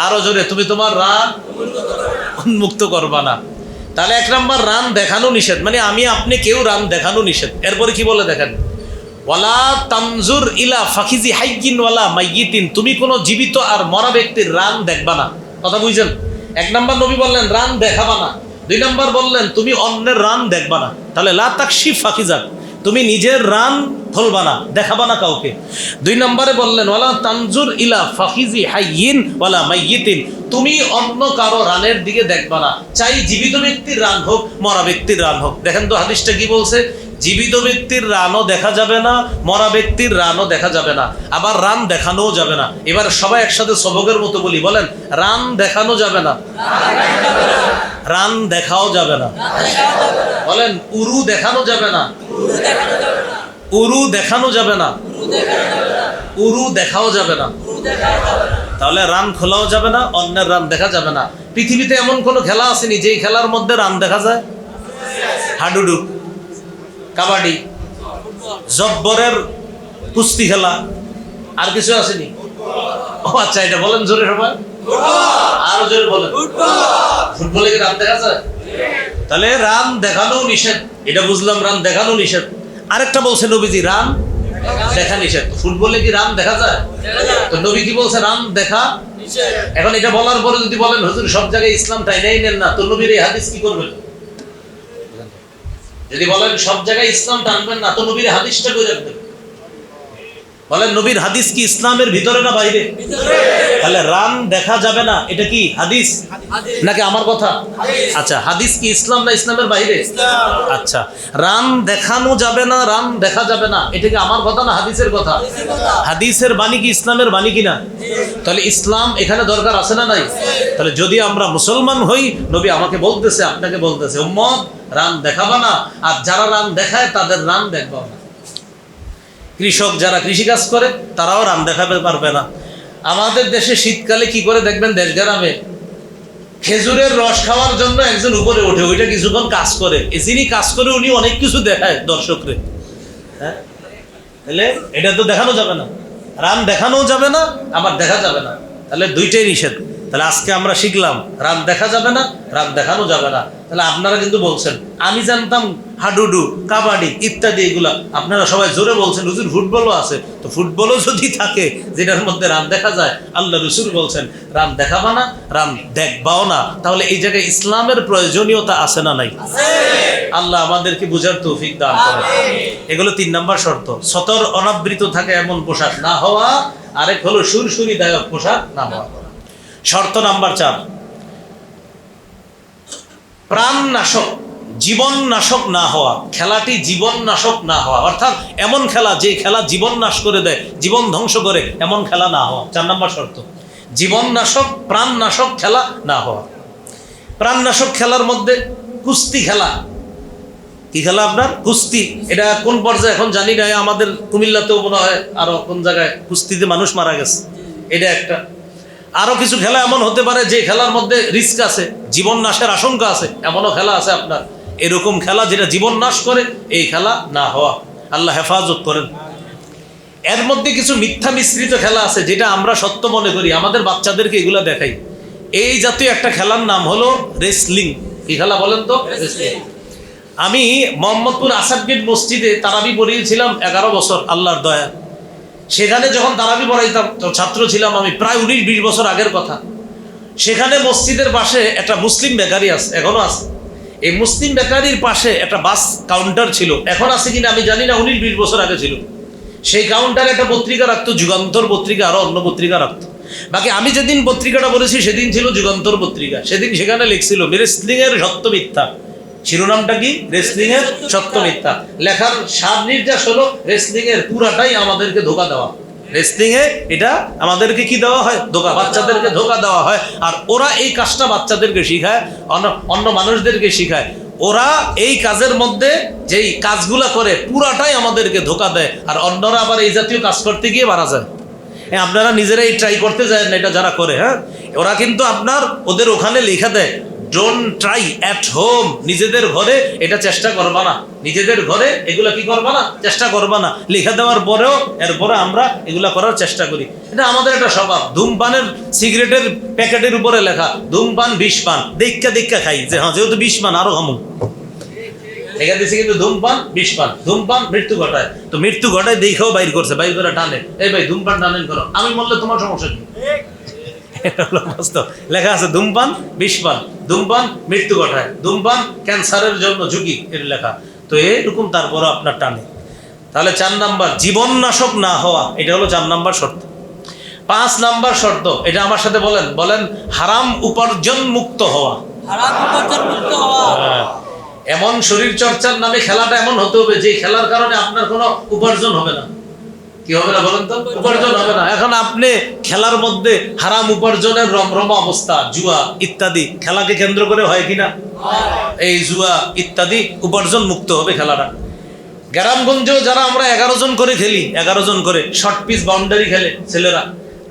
আরো জোরে, তুমি তোমার রান উন্মুক্ত করবা না। তাহলে এক নম্বর, রান দেখানো নিষেধ, মানে আমি আপনি কেউ রান দেখানো নিষেধ। এরপরে কি বলে দেখেন, ওয়ালা তানজুর ইলা ফাকিজি হাইয়িন ওয়ালা মাইয়িতিন, তুমি কোনো জীবিত আর মরা ব্যক্তির রান দেখবা না। কথা বুঝছেন? এক নম্বর নবী বললেন রান দেখাবা না, দুই নম্বর বললেন তুমি অন্যের রান দেখবা না। তাহলে লা তাকশিফ ফাকিজাক, তুমি নিজের রান খুলবা না, দেখাবা না কাউকে। দুই নম্বরে বললেন ওয়ালা তানজুর ইলা ফাকিজি হাইয়িন ওয়ালা মাইয়িতিন, তুমি অন্য কারো রানের দিকে দেখবা না, চাই জীবিত ব্যক্তির রান হোক, মরা ব্যক্তির রান হোক। দেখেন তো হাদিসটা কি বলছে, জীবিত ব্যক্তির রানও দেখা যাবে না, মরা ব্যক্তির রানও দেখা যাবে না, আবার রান দেখানোও যাবে না। এবার সবাই একসাথে সবকের মতো বলি, বলেন, রান দেখানো যাবে না, রান দেখাও যাবে না। বলেন, উরু দেখানো যাবে না, উরু দেখানো যাবে না, উরু দেখাও যাবে না। তাহলে রান খোলাও যাবে না, অন্যের রান দেখা যাবে না। পৃথিবীতে এমন কোনো খেলা আসেনি যেই খেলার মধ্যে রান দেখা যায়? হাডুডু, কাবাডি, জব্বরের কুস্তি খেলা, আর কিছু আসেনি? ও আচ্ছা, এটা বলেন জোরে সবাই, আরো জোরে বলেন। ফুটবলে কি রান দেখা যায়? তাহলে রান দেখানো নিষেধ, এটা বুঝলাম, রান দেখানো নিষেধ। আরেকটা বলছে নবীজি, রান দেখা নিষেধ। ফুটবলে কি রান দেখা যায়? তো নবী কি বলছে, রান দেখা নিষেধ। এখন এটা বলার পরে যদি বলেন হুজুর সব জায়গায় ইসলাম টাইনাই নেন না, তো নবীর এই হাদিস কি করবেন? যদি বলেন সব জায়গায় ইসলাম টানবেন না, তো নবীর হাদিসটা কই রাখবেন? বলেন, নবীর হাদিস কি ইসলামের ভিতরে না বাইরে? তাহলে রান দেখা যাবে না, এটা কি হাদিস নাকি আমার কথা? আচ্ছা, হাদিস কি ইসলাম না ইসলামের বাইরে? আচ্ছা, রান দেখানো যাবে না, রান দেখা যাবে না, এটা কি আমার কথা না হাদিসের কথা? হাদিসের বাণী কি ইসলামের বাণী কিনা? তাহলে ইসলাম এখানে দরকার আছে না নাই? তাহলে যদি আমরা মুসলমান হই, নবী আমাকে বলতেছে, আপনাকে বলতেছে, উম্মত রান দেখাবা না, আর যারা রান দেখায় তাদের রান দেখবা না। কৃষক যারা কৃষিকাজ করে তারাও রান দেখাতে পারবে না। আমাদের দেশে শীতকালে কি করে দেখবেন, দেশ গ্রামে খেজুরের রস খাওয়ার জন্য একজন উপরে ওঠে, ওইটা কিছুক্ষণ কাজ করে, যিনি কাজ করে উনি অনেক কিছু দেখায় দর্শকরে। হ্যাঁ, তাহলে এটা তো দেখানো যাবে না, রান দেখানোও যাবে না, আবার দেখা যাবে না, তাহলে দুইটাই নিষেধ। তাহলে আজকে আমরা শিখলাম রান দেখা যাবে না, রান দেখানো যাবে না। তাহলে আপনারা কিন্তু বলছেন, আমি জানতাম হাডুডু, কাবাডি ইত্যাদি এগুলা, আপনারা সবাই জোরে বলছেন হুজুর ফুটবলও আছে। তো ফুটবলও যদি থাকে যেটার মধ্যে রান দেখা যায়, আল্লাহ রাসূল বলছেন রান দেখাবা না, রান দেখবাও না। তাহলে এই জায়গায় ইসলামের প্রয়োজনীয়তা আছে না নাই? আল্লাহ আমাদেরকে বুঝার তৌফিক দান করেন। এগুলো 3 নম্বর শর্ত, সতর অনাবৃত থাকে এমন পোশাক না হওয়া, আরেক হলো সুরসুরিদায়ক পোশাক না হওয়া। শর্ত নাম্বার 4, প্রাণ নাশক, জীবন নাশক না হওয়া। খেলাটি জীবন নাশক না হওয়া, অর্থাৎ এমন খেলা যে খেলা জীবন নাশ করে দেয়, জীবন ধ্বংস করে, এমন খেলা না হওয়া। 4 নম্বর শর্ত, জীবন নাশক, প্রাণ নাশক খেলা না হওয়া। প্রাণ নাশক খেলার মধ্যে কুস্তি খেলা। কি খেলা আপনার? কুস্তি। এটা কোন পর্যায়ে এখন জানি না, আমাদের কুমিল্লাতেও মনে হয় আরো কোন জায়গায় কুস্তিতে মানুষ মারা গেছে, এটা একটা। আরো কিছু খেলা এমন হতে পারে যে খেলার মধ্যে রিস্ক আছে, জীবন নাশের আশঙ্কা আছে, এমনও খেলা আছে আপনার। এরকম খেলা যেটা জীবন নাশ করে, এই খেলা না হওয়া, আল্লাহ হেফাজত করেন। এর মধ্যে কিছু মিথ্যা মিশ্রিত খেলা আছে যেটা আমরা সত্য মনে করি, আমাদের বাচ্চাদেরকে এগুলা দেখাই। এই জাতীয় একটা খেলার নাম হলো রেসলিং। কি খেলা বলেন তো? রেসলিং। আমি মোহাম্মদপুর আসাদ গেট মসজিদে তারাবি পড়িয়েছিলাম 11 বছর, আল্লাহর দয়া। সেখানে যখন তারাবি পড়াইতাম, ছাত্র ছিলাম আমি, প্রায় 19-20 বছর আগের কথা। সেখানে মসজিদের পাশে একটা মুসলিম বেকারি আছে, এখনো আছে। এই মুসলিম বেকারির পাশে একটা বাস কাউন্টার ছিল, এখন আছে কিনা আমি জানি না, 19-20 বছর আগে ছিল। সেই কাউন্টারে একটা পত্রিকা রাখতো, যুগান্তর পত্রিকা, আরো অন্য পত্রিকা রাখতো। বাকি আমি যেদিন পত্রিকাটা বলেছি সেদিন ছিল যুগান্তর পত্রিকা। সেদিন সেখানে লিখছিল রেসলিং এর সত্য মিথ্যা। শিরোনামটা কি? রেসলিং এর সত্য মিথ্যা। লেখার সার নির্যাস হলো রেসলিং এর পুরাটাই আমাদেরকে ধোকা দেওয়া। রেসলিং এ এটা আমাদেরকে কি দেওয়া হয়? ধোকা, বাচ্চাদেরকে ধোকা দেওয়া হয়। আর ওরা এই কাজটা বাচ্চাদেরকে শিখায়, অন্য মানুষদেরকে শিখায়। ওরা এই কাজের মধ্যে যেই কাজগুলা করে পুরাটাই আমাদেরকে ধোকা দেয়, আর অন্যরা আবার এই জাতীয় কাজ করতে গিয়ে মারা যায়। আপনারা নিজেরাই ট্রাই করতে যায় না এটা যারা করে। হ্যাঁ, ওরা কিন্তু আপনার ওদের ওখানে লেখা দেয় ডোন্ট ট্রাই অ্যাট হোম। নিজেদের ঘরে এটা চেষ্টা করবা না, নিজেদের ঘরে এগুলা কি করবা না, চেষ্টা করবা না। লেখা দেওয়ার পরেও এরপরে আমরা এগুলা করার চেষ্টা করি। এটা আমাদের একটা স্বভাব। ধূমপানের সিগারেটের প্যাকেটের উপরে লেখা ধূমপান 20 পান, দেখা দেখা খাই যে হ্যাঁ যেহেতু 20 পান আরো হামু। এখানে দিচ্ছে কিন্তু ধূমপান 20 পান, ধূমপান মৃত্যু ঘটায়। তো মৃত্যু ঘটায় দেখেও বাইর করছে, বাইর করে টানে, এই ভাই ধূমপান টানেন করো, আমি বললে তোমার সমস্যা কি? এটা হলো বাস্তব। লেখা আছে ধূমপান 20 পান, ধূমপান মৃত্যু ঘটায়, ধূমপান ক্যান্সারের জন্য ঝুঁকি, এর লেখা। তো এরকম তারপরে আপনার টানে। তাহলে 4 নাম্বার জীবন নাশক না হওয়া, এটা হলো 4 নাম্বার শর্ত। 5 নাম্বার শর্ত, এটা আমার সাথে বলেন, বলেন হারাম উপার্জন মুক্ত হওয়া। হারাম উপার্জন মুক্ত হওয়া। এমন শরীর চর্চার নামে খেলাটা এমন হতে হবে যে খেলার কারণে আপনার কোনো উপার্জন হবে না। কি হবে না বলেন তো? উপার্জন হবে না। এখন আপনি খেলার মধ্যে হারাম উপার্জনের রমরমা অবস্থা, জুয়া ইত্যাদি খেলাকে কেন্দ্র করে হয় কিনা? এই জুয়া ইত্যাদি উপার্জন মুক্ত হবে খেলাটা। গ্রামগঞ্জেও যারা আমরা 11 জন করে খেলি, 11 জন করে শর্ট পিচ বাউন্ডারি খেলে ছেলেরা,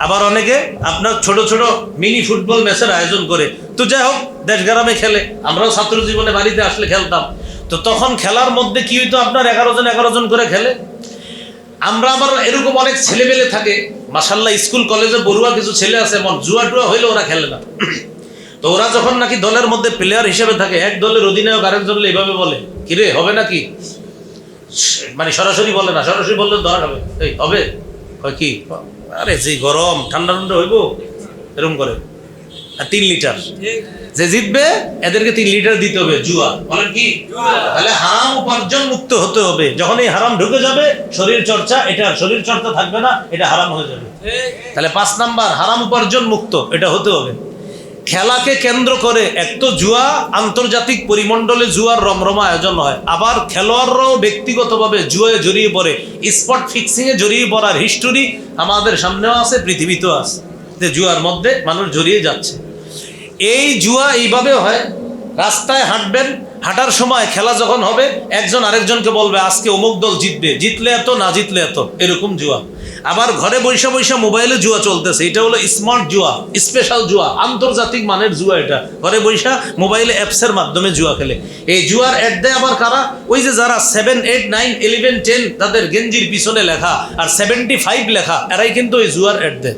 আবার অনেকে আপনার ছোট ছোট মিনি ফুটবল ম্যাচের আয়োজন করে। তো যাই হোক, দেশ গ্রামে খেলে, আমরাও ছাত্র জীবনে বাড়িতে আসলে খেলতাম। তো তখন খেলার মধ্যে কি হইতো, আপনার 11 জন করে খেলে। আমরা আবার এরকম অনেক ছেলেমেলে থাকে মাশাআল্লাহ, স্কুল কলেজে বড়ুয়া কিছু ছেলে আছে, এমন জুয়া টুয়া হইলে ওরা খেলে না। তো ওরা যখন নাকি দলের মধ্যে প্লেয়ার হিসেবে থাকে, এক দলের অধিনায়ক আরেকজন এইভাবে বলে, কিরে হবে নাকি, মানে সরাসরি বলে না, সরাসরি বললে ধরা হবে, এই হবে কি, আরে যে গরম ঠান্ডা ঠান্ডা হইব, এরকম করে। আর 3 লিটার যে জিতবে এদেরকে 3 লিটার দিতে হবে জুয়া। বলেন কি? তাহলে হারাম উপার্জন মুক্ত হতে হবে। যখন এই হারাম ঢুকে যাবে শরীর চর্চা, এটা শরীর চর্চা থাকবে না, এটা হারাম হয়ে যাবে। তাহলে 5 নাম্বার হারাম উপার্জন মুক্ত, এটা হতে হবে। খেলাকে কেন্দ্র করে এক তো জুয়া, আন্তর্জাতিক পরিমণ্ডলে জুয়ার রমরমা আয়োজন হয়, আবার খেলোয়াড়রাও ব্যক্তিগতভাবে জুয়ায় জড়িয়ে পড়ে। স্পট ফিক্সিংয়ে জড়িয়ে পড়ার হিস্টোরি আমাদের সামনেও আছে, পৃথিবীতেও আছে, যে জুয়ার মধ্যে মানুষ জড়িয়ে যাচ্ছে। এই জুয়া এইভাবে হয়, রাস্তায় হাঁটবেন, হাঁটার সময় খেলা যখন হবে একজন আরেকজনকে বলবে আজকে অমুক দল জিতবে, জিতলে এত, না জিতলে এত, এরকম জুয়া। আবার ঘরে বৈশা বৈশা মোবাইলে জুয়া চলতেছে, এটা হলো স্মার্ট জুয়া, স্পেশাল জুয়া, আন্তর্জাতিক মানের জুয়া। এটা ঘরে বৈশা মোবাইলে অ্যাপসের মাধ্যমে জুয়া খেলে। এই জুয়ার অ্যাড দেয় আবার কারা? ওই যে যারা 7, 8, 9, 11, 10 তাদের গেঞ্জির পিছনে লেখা আর 75 লেখা, এরাই কিন্তু ওই জুয়ার অ্যাড দেয়।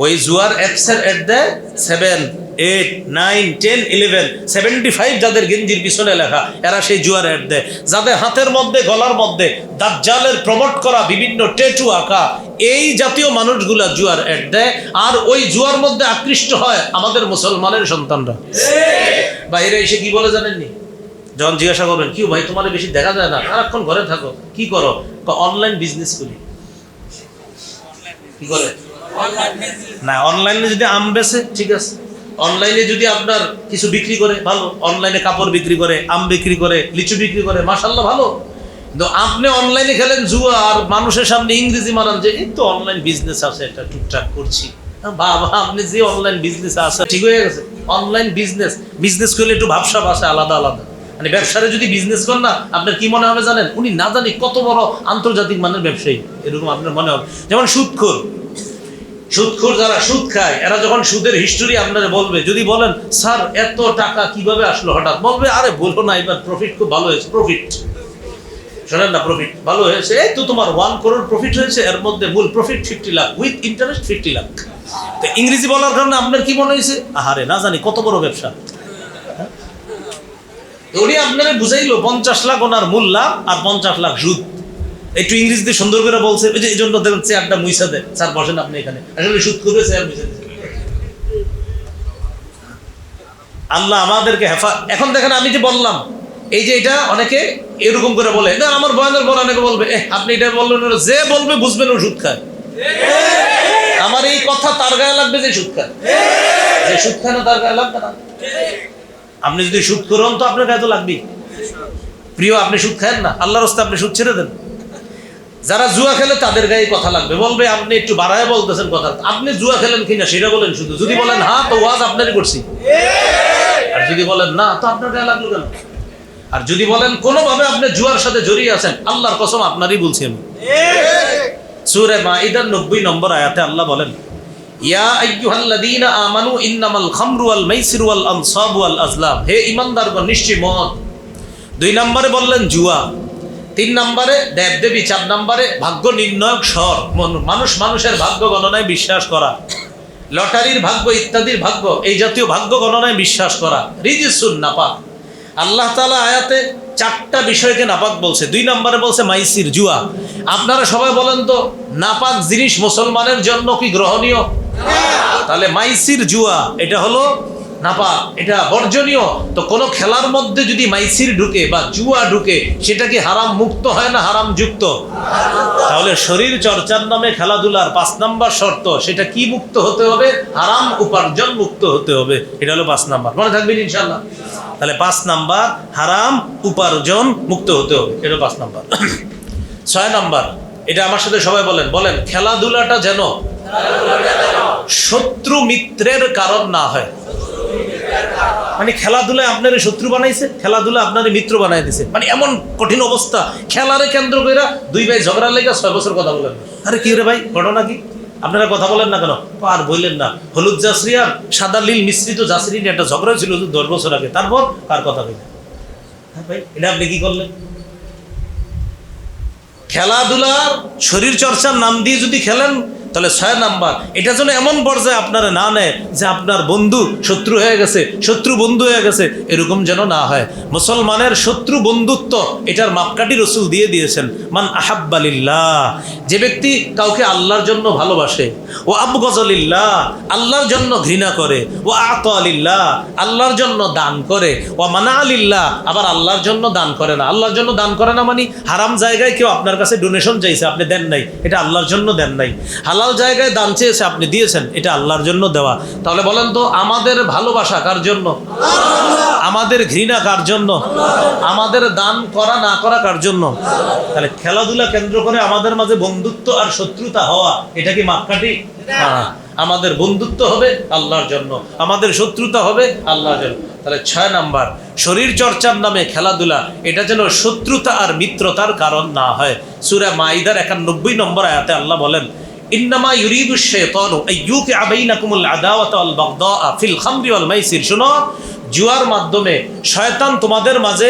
ওই জুয়ার অ্যাপসের অ্যাড দেয় 7, 8, 9, 10, 11, 75 যাদের গেঞ্জির পিছনে লেখা, এরা সেই জুয়ার অ্যাড দেয়। যাদের হাতের মধ্যে গলার মধ্যে দাজ্জালের প্রমোট করা বিভিন্ন ট্যাটু আঁকা, এই জাতীয় মানুষগুলা জুয়ার অ্যাড দেয়। আর ওই জুয়ার মধ্যে আকৃষ্ট হয় আমাদের মুসলমানের সন্তানরা। বাইরে এসে কি বলে জানেননি? যখন জিজ্ঞাসা করবেন কি ভাই তোমার বেশি দেখা যায় না, সারাক্ষণ ঘরে থাকো, কি করো? অনলাইন বিজনেস করি। কি করে? না, অনলাইনে যদি আম বেচে ঠিক আছে, অনলাইনে যদি আপনার কিছু বিক্রি করে ভালো, অনলাইনে কাপড় বিক্রি করে, আম বিক্রি করে, লিচু বিক্রি করে, মাশাআল্লাহ ভালো। কিন্তু আপনি অনলাইনে খেলেন জুয়া আর মানুষের সামনে ইংরেজি মারান যে এই তো অনলাইন বিজনেস আছে, এটা টুকটাক করছি। বাবা, আপনি যে অনলাইন বিজনেস আছে ঠিক হয়ে গেছে। অনলাইন বিজনেস করলে একটু ভাবসাব আছে আলাদা আলাদা। মানে ব্যবসারে যদি বিজনেস করেন না, আপনার কি মনে হবে জানেন? উনি না জানি কত বড় আন্তর্জাতিক মানের ব্যবসায়ী, এরকম আপনার মনে হবে। যেমন সুদখোর যারা সুদ খায়, এরা যখন সুদের হিস্টোরি আপনারা বলবে, যদি বলেন স্যার এত টাকা কিভাবে আসলো হঠাৎ, বলবে আরে বলো না, এবার প্রফিট খুব ভালো হয়েছে। প্রফিট শোনেন না, প্রফিট ভালো হয়েছে, এই তো তোমার 1 করোড় প্রফিট হয়েছে, এর মধ্যে মূল profit 50 lakh, with interest 50 lakh. তো ইংরেজি বলার কারণে আপনার কি মনে হয়েছে? আহারে না জানি কত বড় ব্যবসা। উনি আপনারা বুঝাইলো 50 লাখ ওনার মূল লাভ আর 50 লাখ সুদ। একটু ইংরেজিতে সুন্দর করে বলছে, ওই যে এই জন্য দেখেন চেয়ারটা মুইসা দেয়, স্যার বসেন আপনি এখানে, আসলে সুদ করে চেয়ার মুইসা দিচ্ছে। আল্লাহ আমাদেরকে এখন দেখেন আমি যে বললাম এই যে এটা অনেকে এরকম করে বলে না, আমার বয়ানের পর অনেকে বলবে আপনি এটা বললেন, যে বলবে বুঝবেন ও সুদ খায়। আমার এই কথা তার গায়ে লাগবে যে সুদ খায়, যে সুদ খায় না তার গায়ে লাগবে না। আপনি যদি সুদ করেন তো আপনার গায়ে তো লাগবেই। প্রিয়, আপনি সুদ খায়েন না, আল্লাহর রাস্তায় আপনি সুদ ছেড়ে দেন। যারা জুয়া খেলে তাদের গায়ে কথা লাগবে, বলবে আপনি একটু বাড়ায় বলতেছেন কথা, আপনি জুয়া খেলেন কিনা সেটা বলেন শুধু। যদি বলেন হ্যাঁ, তো ওয়াজ আপনারই করছি। আর যদি বলেন না, তো আপনার গায়ে লাগলো কেন? আর যদি বলেন কোনোভাবে আপনি জুয়ার সাথে জড়িয়ে আছেন, আল্লাহর কসম আপনারই বলছি আমি। সূরা মাঈদার 90 নম্বর আয়াতে আল্লাহ বলেন, ইয়া আইয়ুহাল্লাযীনা আমানু ইন্নামাল খামরু ওয়াল মাইসিরু ওয়াল আনসাবু ওয়াল আজলাম, হে ঈমানদারগণ, নিশ্চয়ই মদ। 2 নম্বরে বললেন জুয়া, 3 নম্বরে দেবদেবী, 4 নম্বরে ভাগ্য নির্ণয়ক স্বর, মানুষের ভাগ্য গণনায় বিশ্বাস করা, লটারির ভাগ্য ইত্যাদির ভাগ্য, এই জাতীয় ভাগ্য গণনায় বিশ্বাস করা, রিজিসুন নাপাক। আল্লাহ তাআলা আয়াতে 4টা বিষয়কে নাপাক বলছে। 2 নম্বরে বলছে মাইসির, জুয়া। আপনারা সবাই বলেন তো, নাপাক জিনিস মুসলমানের জন্য কি গ্রহণীয়? তাহলে মাইসির, জুয়া, এটা হলো নাপাক, এটা বর্জনীয়। তো কোনো খেলার মধ্যে যদি মাইসির ঢুকে বা জুয়া ঢুকে, সেটা কি হারাম মুক্ত হয় না হারাম যুক্ত? তাহলে শরীর চর্চার নামে খেলাধুলার 5 নম্বর শর্ত, সেটা কি মুক্ত হতে হবে? হারাম উপার্জন মুক্ত হতে হবে। এটা হলো 5 নম্বর, মনে থাকবেন ইনশাআল্লাহ। তাহলে 5 নম্বর হারাম উপার্জন মুক্ত হতে হবে, এটা 5 নম্বর। 6 নম্বর, এটা আমার সাথে সবাই বলেন, খেলাধুলাটা যেন শত্রু মিত্রের কারণ না হয়। মানে খেলাধুলায় আপনার শত্রু বানাইছে, খেলাধুলা আপনার মিত্র বানাই দিছে। মানে এমন কঠিন অবস্থা, খেলারে কেন্দ্র করে 2 ভাই ঝগড়া লেগে 6 বছর কথা বলেন। আরে কি রে ভাই, ঘটনা কি? আপনারা কথা বলেন না কেন? আর বললেন না, হলুদ জাসরি আর সাদা লীল মিশ্রিত জাসরি নিয়ে একটা ঝগড়া ছিল 10 বছর আগে, তারপর কার কথা বললেন? হ্যাঁ ভাই, এটা আপনি কি করলেন? খেলাধুলার শরীর চর্চার নাম দিয়ে যদি খেলেন, তাহলে 6 নাম্বার, এটা যেন এমন পর্যায়ে আপনারা না নেয় যে আপনার বন্ধু শত্রু হয়ে গেছে, শত্রু বন্ধু হয়ে গেছে, এরকম যেন না হয়। মুসলমানের শত্রু বন্ধুত্ব, এটার মাপকাঠি রাসূল দিয়ে দিয়েছেন। মান আহাব্বা লিল্লাহ, যে ব্যক্তি কাউকে আল্লাহর জন্য ভালোবাসে, ও আবগাযা লিল্লাহ, আল্লাহর জন্য ঘৃণা করে, ও আতা লিল্লাহ, আল্লাহর জন্য দান করে, ও মানা লিল্লাহ, আবার আল্লাহর জন্য দান করে না। আল্লাহর জন্য দান করে না মানে হারাম জায়গায় কেউ আপনার কাছে ডোনেশন চাইছে, আপনি দেন নাই, এটা আল্লাহর জন্য দেন নাই। হালাল জায়গায় দান চেয়েছে, আপনি দিয়েছেন, এটা আল্লাহর জন্য দেওয়া। তাহলে বলেন তো, আমাদের ভালোবাসা কার জন্য? আমাদের ঘৃণা কার জন্য? আমাদের দান করা না করা কার জন্য? তাহলে খেলাধুলা কেন্দ্র করে আমাদের মাঝে বন্ধুত্ব আর শত্রুতা হওয়া, এটা কি মাপকাঠি? আমাদের বন্ধুত্ব হবে আল্লাহর জন্য, আমাদের শত্রুতা হবে আল্লাহর জন্য। তাহলে 6 নাম্বার, শরীর চর্চার নামে খেলাধুলা, এটা যেন শত্রুতা আর মিত্রতার কারণ না হয়। সূরা মাঈদার 91 নম্বর আয়াতে আল্লাহ বলেন, ইন্নামা ইউরিদুশ শাইতানু আইয়ুকিআ বাইনাকুমুল আদাওয়াতা ওয়াল বাগদাআ ফিল খামরি ওয়াল মাইসির। শুনো, জুয়ার মাধ্যমে শয়তান তোমাদের মাঝে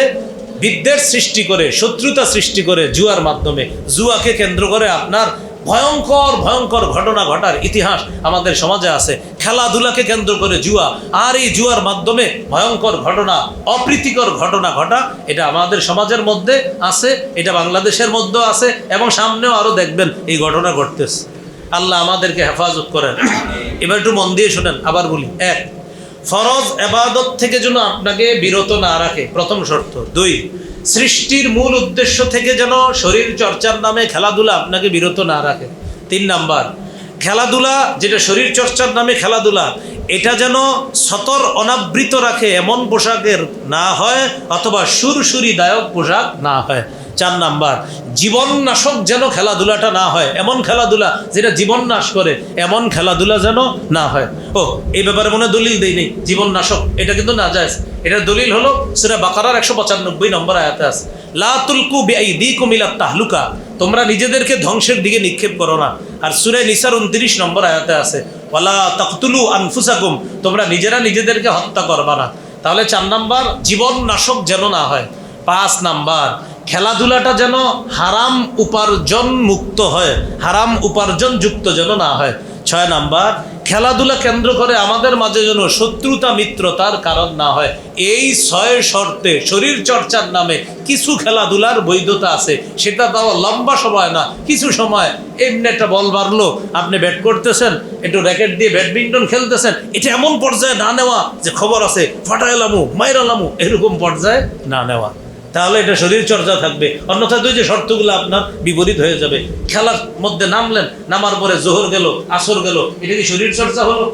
বিদ্বেষ সৃষ্টি করে, শত্রুতা সৃষ্টি করে। জুয়ার মাধ্যমে, জুয়াকে কেন্দ্র করে আপনার ভয়ঙ্কর ভয়ঙ্কর ঘটনা ঘটার ইতিহাস আমাদের সমাজে আছে। খেলাধুলাকে কেন্দ্র করে জুয়া, আর এই জুয়ার মাধ্যমে ভয়ঙ্কর ঘটনা, অপ্রীতিকর ঘটনা ঘটা, এটা আমাদের সমাজের মধ্যে আছে, এটা বাংলাদেশের মধ্যেও আছে, এবং সামনেও আরো দেখবেন এই ঘটনা ঘটতেছে। আল্লাহ আমাদেরকে হেফাজত করেন। এবার একটু মন দিয়ে শোনেন, আবার বলি। 1, ফরজ ইবাদত থেকে যেন আপনাকে বিরত না রাখে, প্রথম শর্ত। 2, সৃষ্টির মূল উদ্দেশ্য থেকে যেন শরীর চর্চার নামে খেলাধুলা আপনাকে বিরত না রাখে। 3 নাম্বার, খেলাধুলা যেটা শরীর চর্চার নামে খেলাধুলা, এটা যেন সতর অনাবৃত রাখে এমন পোশাকের না হয়, অথবা সুরসুরিদায়ক পোশাক না হয়। 4 নাম্বার, জীবন নাশক যেন খেলাধুলাটা না হয়, এমন খেলাধুলা যেটা জীবন নাশ করে, এমন খেলাধুলা যেন না হয়। ও, এই ব্যাপারে মনে দলিল দেই নেই, জীবন নাশক এটা কিন্তু নাজায়েজ। এটার দলিল হলো সূরা বাকারার 195 নম্বর আয়াতে আছে, লা তুলকু বিআইদিকুম ইলা তাহলুকা, তোমরা নিজেদেরকে ধ্বংসের দিকে নিক্ষেপ করো না। আর সূরা নিসার 29 নম্বর আয়াতে আছে, ওয়ালা তাকতুলু আনফুসাকুম, তোমরা নিজেরা নিজেদেরকে হত্যা করবা না। তাহলে 4 নাম্বার, জীবন নাশক যেন না হয়। 5 নাম্বার, খেলাধুলাটা যেন হারাম উপার্জন মুক্ত হয়, হারাম উপার্জন যুক্ত যেন না হয়। 6 নাম্বার, খেলাধুলা কেন্দ্র করে আমাদের মাঝে যেন শত্রুতা মিত্রতার কারণ না হয়। এই 6 শর্তে শরীর চর্চার নামে কিছু খেলাধুলার বৈধতা আছে, সেটা তাও লম্বা সময় না, কিছু সময়। এমনি একটা বল মারলো, আপনি ব্যাট করতেছেন, একটু র্যাকেট দিয়ে ব্যাডমিন্টন খেলতেছেন, এটা এমন পর্যায়ে না নেওয়া যে খবর আছে ফাটাইলামু মাইরালামু, এরকম পর্যায়ে না নেওয়া, তাহলে এটা শরীর চর্চা থাকবে। অন্যথা দুই যে শর্তগুলো আপনার বিপরীত হয়ে যাবে। খেলার মধ্যে নামলেন, নামার পরে জোহর গেল আসর গেল, এটা কি শরীর চর্চা হলো?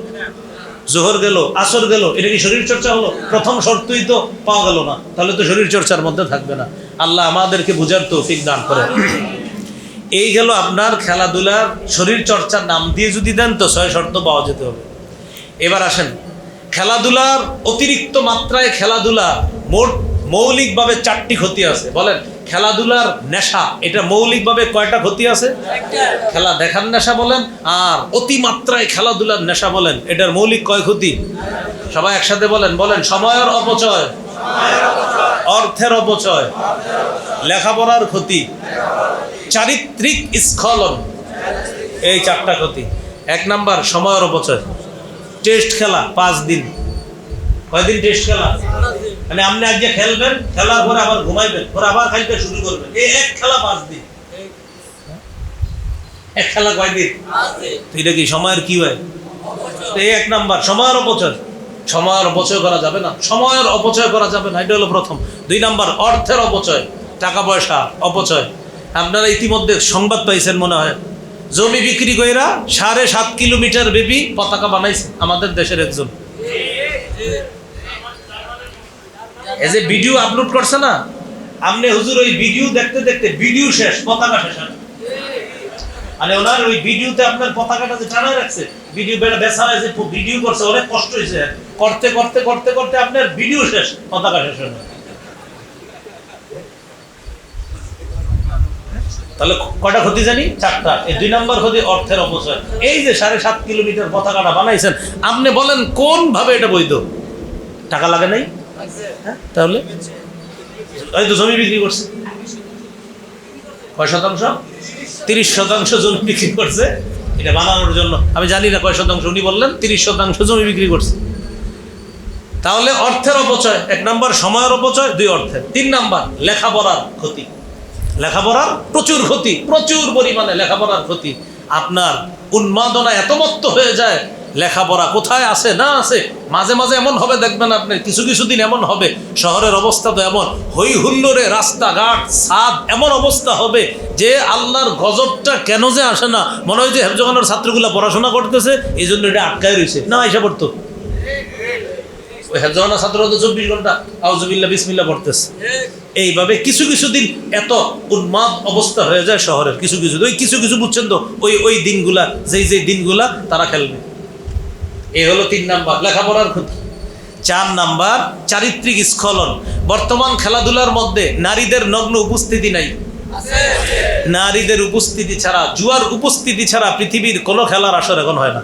জোহর গেল আসর গেল, এটা কি শরীর চর্চা হলো? প্রথম শর্তই তো পাওয়া গেল না, তাহলে তো শরীর চর্চার মধ্যে থাকবে না। আল্লাহ আমাদেরকে বুঝার তৌফিক দান করে। এই গেল আপনার খেলাধুলার শরীর চর্চার নাম দিয়ে যদি দেন তো 6 শর্ত পাওয়া যেতে হবে। এবার আসেন, খেলাধুলার অতিরিক্ত মাত্রায় খেলাধুলা মোট মৌলিকভাবে 4টি ক্ষতি আছে। বলেন, খেলাধুলার নেশা এটা মৌলিকভাবে কয়টা ক্ষতি আছে? খেলা দেখার নেশা বলেন আর অতিমাত্রায় খেলাধুলার নেশা বলেন, এটার মৌলিক কয় ক্ষতি? সবাই একসাথে বলেন। বলেন, সময়ের অপচয়, অর্থের অপচয়, লেখাপড়ার ক্ষতি, চারিত্রিক স্খলন, এই 4টা ক্ষতি। 1 নাম্বার সময়ের অপচয়। টেস্ট খেলা 5 দিন। কয়দিন টেস্ট খেলা? মানে আপনি আজকে খেলবেন, খেলার পরে আবার ঘুমাইবেন, পরে আবার খেলতে শুরু করবেন, এই এক খেলা 5 দিন। এক খেলা কয়দিন? এটা কি সময়ের কি হয়? এই 1 নাম্বার সময়ের অপচয়। সময়ের অপচয় করা যাবে না, সময়ের অপচয় করা যাবে না, এটা হলো প্রথম। 2 নাম্বার অর্থের অপচয়, টাকা পয়সা অপচয়। আপনারা ইতিমধ্যে সংবাদ পাইছেন মনে হয়, জমি বিক্রি কইরা 7.5 কিলোমিটার ব্যাপী পতাকা বানাইছে আমাদের দেশের একজন। এই যে ভিডিও আপলোড করছে না, আপনি হুজুর ওই ভিডিও দেখতে দেখতে ভিডিও শেষ, পতাকা শেষ। মানে ওনার ওই ভিডিওতে আপনার পতাকাটা যে টানায় রাখছে, ভিডিও বেচা হয়েছে, ভিডিও করছে, অনেক কষ্ট হয়েছে, করতে করতে করতে করতে আপনার ভিডিও শেষ, পতাকা শেষ হয় না। তাহলে কয়টা ক্ষতি জানি? 4টা। এই 2 নাম্বার ক্ষতি অর্থের অপচয়। এই যে 7.5 কিলোমিটার পতাকাটা বানাইছেন, আপনি বলেন কোন ভাবে এটা বৈধ? টাকা লাগে নাই? হ্যাঁ, তাহলে এই তো জমি বিক্রি করছে। কয় শতাংশ? 30% জমি বিক্রি করছে এটা বানানোর জন্য। আমি জানি না কয় শতাংশ, উনি বললেন 30% জমি বিক্রি করছে। তাহলে অর্থের অপচয় 1 নাম্বার, সময়ের অপচয় 2 অর্থের। 3 নাম্বার লেখাপড়ার ক্ষতি। লেখাপড়ার প্রচুর ক্ষতি, প্রচুর পরিমাণে লেখাপড়ার ক্ষতি। আপনার উন্মাদনা এত মত্ত হয়ে যায়, লেখাপড়া কোথায় আছে না আছে। মাঝে মাঝে এমন হবে, দেখবেন আপনি কিছু কিছু দিন এমন হবে, শহরের অবস্থা তো এমন, হই হুল্লোড়ে রাস্তাঘাট ছাদ এমন অবস্থা হবে যে আল্লাহর গজবটা কেন যে আসে না, মনে হয় যে হেফজখানার ছাত্রগুলো পড়াশোনা করতেছে এই জন্য এটা আটকায় রয়েছে, না এসে পড়তো। ওই হেফজখানার ছাত্ররা তো 24 ঘন্টা আউযুবিল্লাহ বিসমিল্লাহ পড়তেছে। এইভাবে কিছু কিছু দিন এত উন্মাদ অবস্থা হয়ে যায় শহরের কিছু কিছু, ওই কিছু কিছু বুঝছেন তো, ওই দিনগুলা, যেই দিনগুলা তারা খেলবে। এই হলো 3 নাম্বার লেখাপড়ার ক্ষতি। 4 নাম্বার চারিত্রিক স্খলন। বর্তমান খেলাধুলার মধ্যে নারীদের নগ্ন উপস্থিতি নাই। নারীদের উপস্থিতি ছাড়া, জুয়ার উপস্থিতি ছাড়া পৃথিবীর কোনো খেলার আসর এখন হয় না।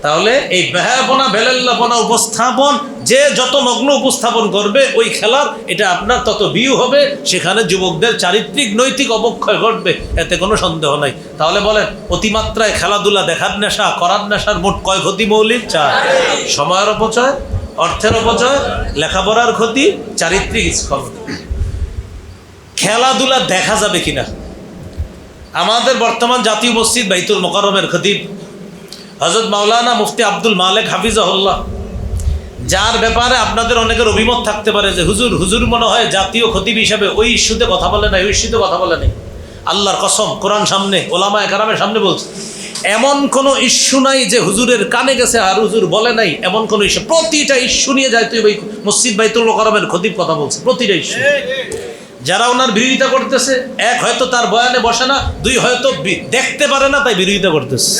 তাহলে এই বেহায়াপনা বেলাল্লাপনা উপস্থাপন, যে যত নগ্ন উপস্থাপন করবে ওই খেলার, এটা আপনার তত ভিউ হবে, সেখানে যুবকদের চারিত্রিক নৈতিক অবক্ষয় ঘটবে, এতে কোনো সন্দেহ নাই। তাহলে বলেন, অতিমাত্রায় খেলাধুলা দেখার নেশা, করার নেশার মোট কয় ক্ষতি মৌলিক? 4। সময়ের অপচয়, অর্থের অপচয়, লেখাপড়ার ক্ষতি, চারিত্রিক স্খলন। খেলাধুলা দেখা যাবে কিনা? আমাদের বর্তমান জাতীয় মসজিদ বাইতুল মোকাররমের খতিব হযরত মাওলানা মুফতি আব্দুল মালেক হাফিজাহুল্লাহ, যার ব্যাপারে আপনাদের অনেকের অভিমত থাকতে পারে যে হুজুর মনে হয় জাতীয় খতিব হিসাবে ওই ইস্যুতে কথা বলে নাই, ওই ইস্যুতে কথা বলে নাই। আল্লাহর কসম, কোরআন সামনে, ওলামায়ে কেরামের সামনে বলছে, এমন কোনো ইস্যু নাই যে হুজুরের কানে গেছে আর হুজুর বলে নাই, এমন কোনো ইস্যু। প্রতিটা ইস্যু নিয়ে জাতীয় মসজিদ বাইতুল মোকাররমের খতিব কথা বলছে, প্রতিটা ইস্যু। যারা ওনার বিরোধিতা করতেছে, 1 হয়তো তার বয়ানে বসে না, 2 হয়তো দেখতে পারে না, তাই বিরোধিতা করতেছে।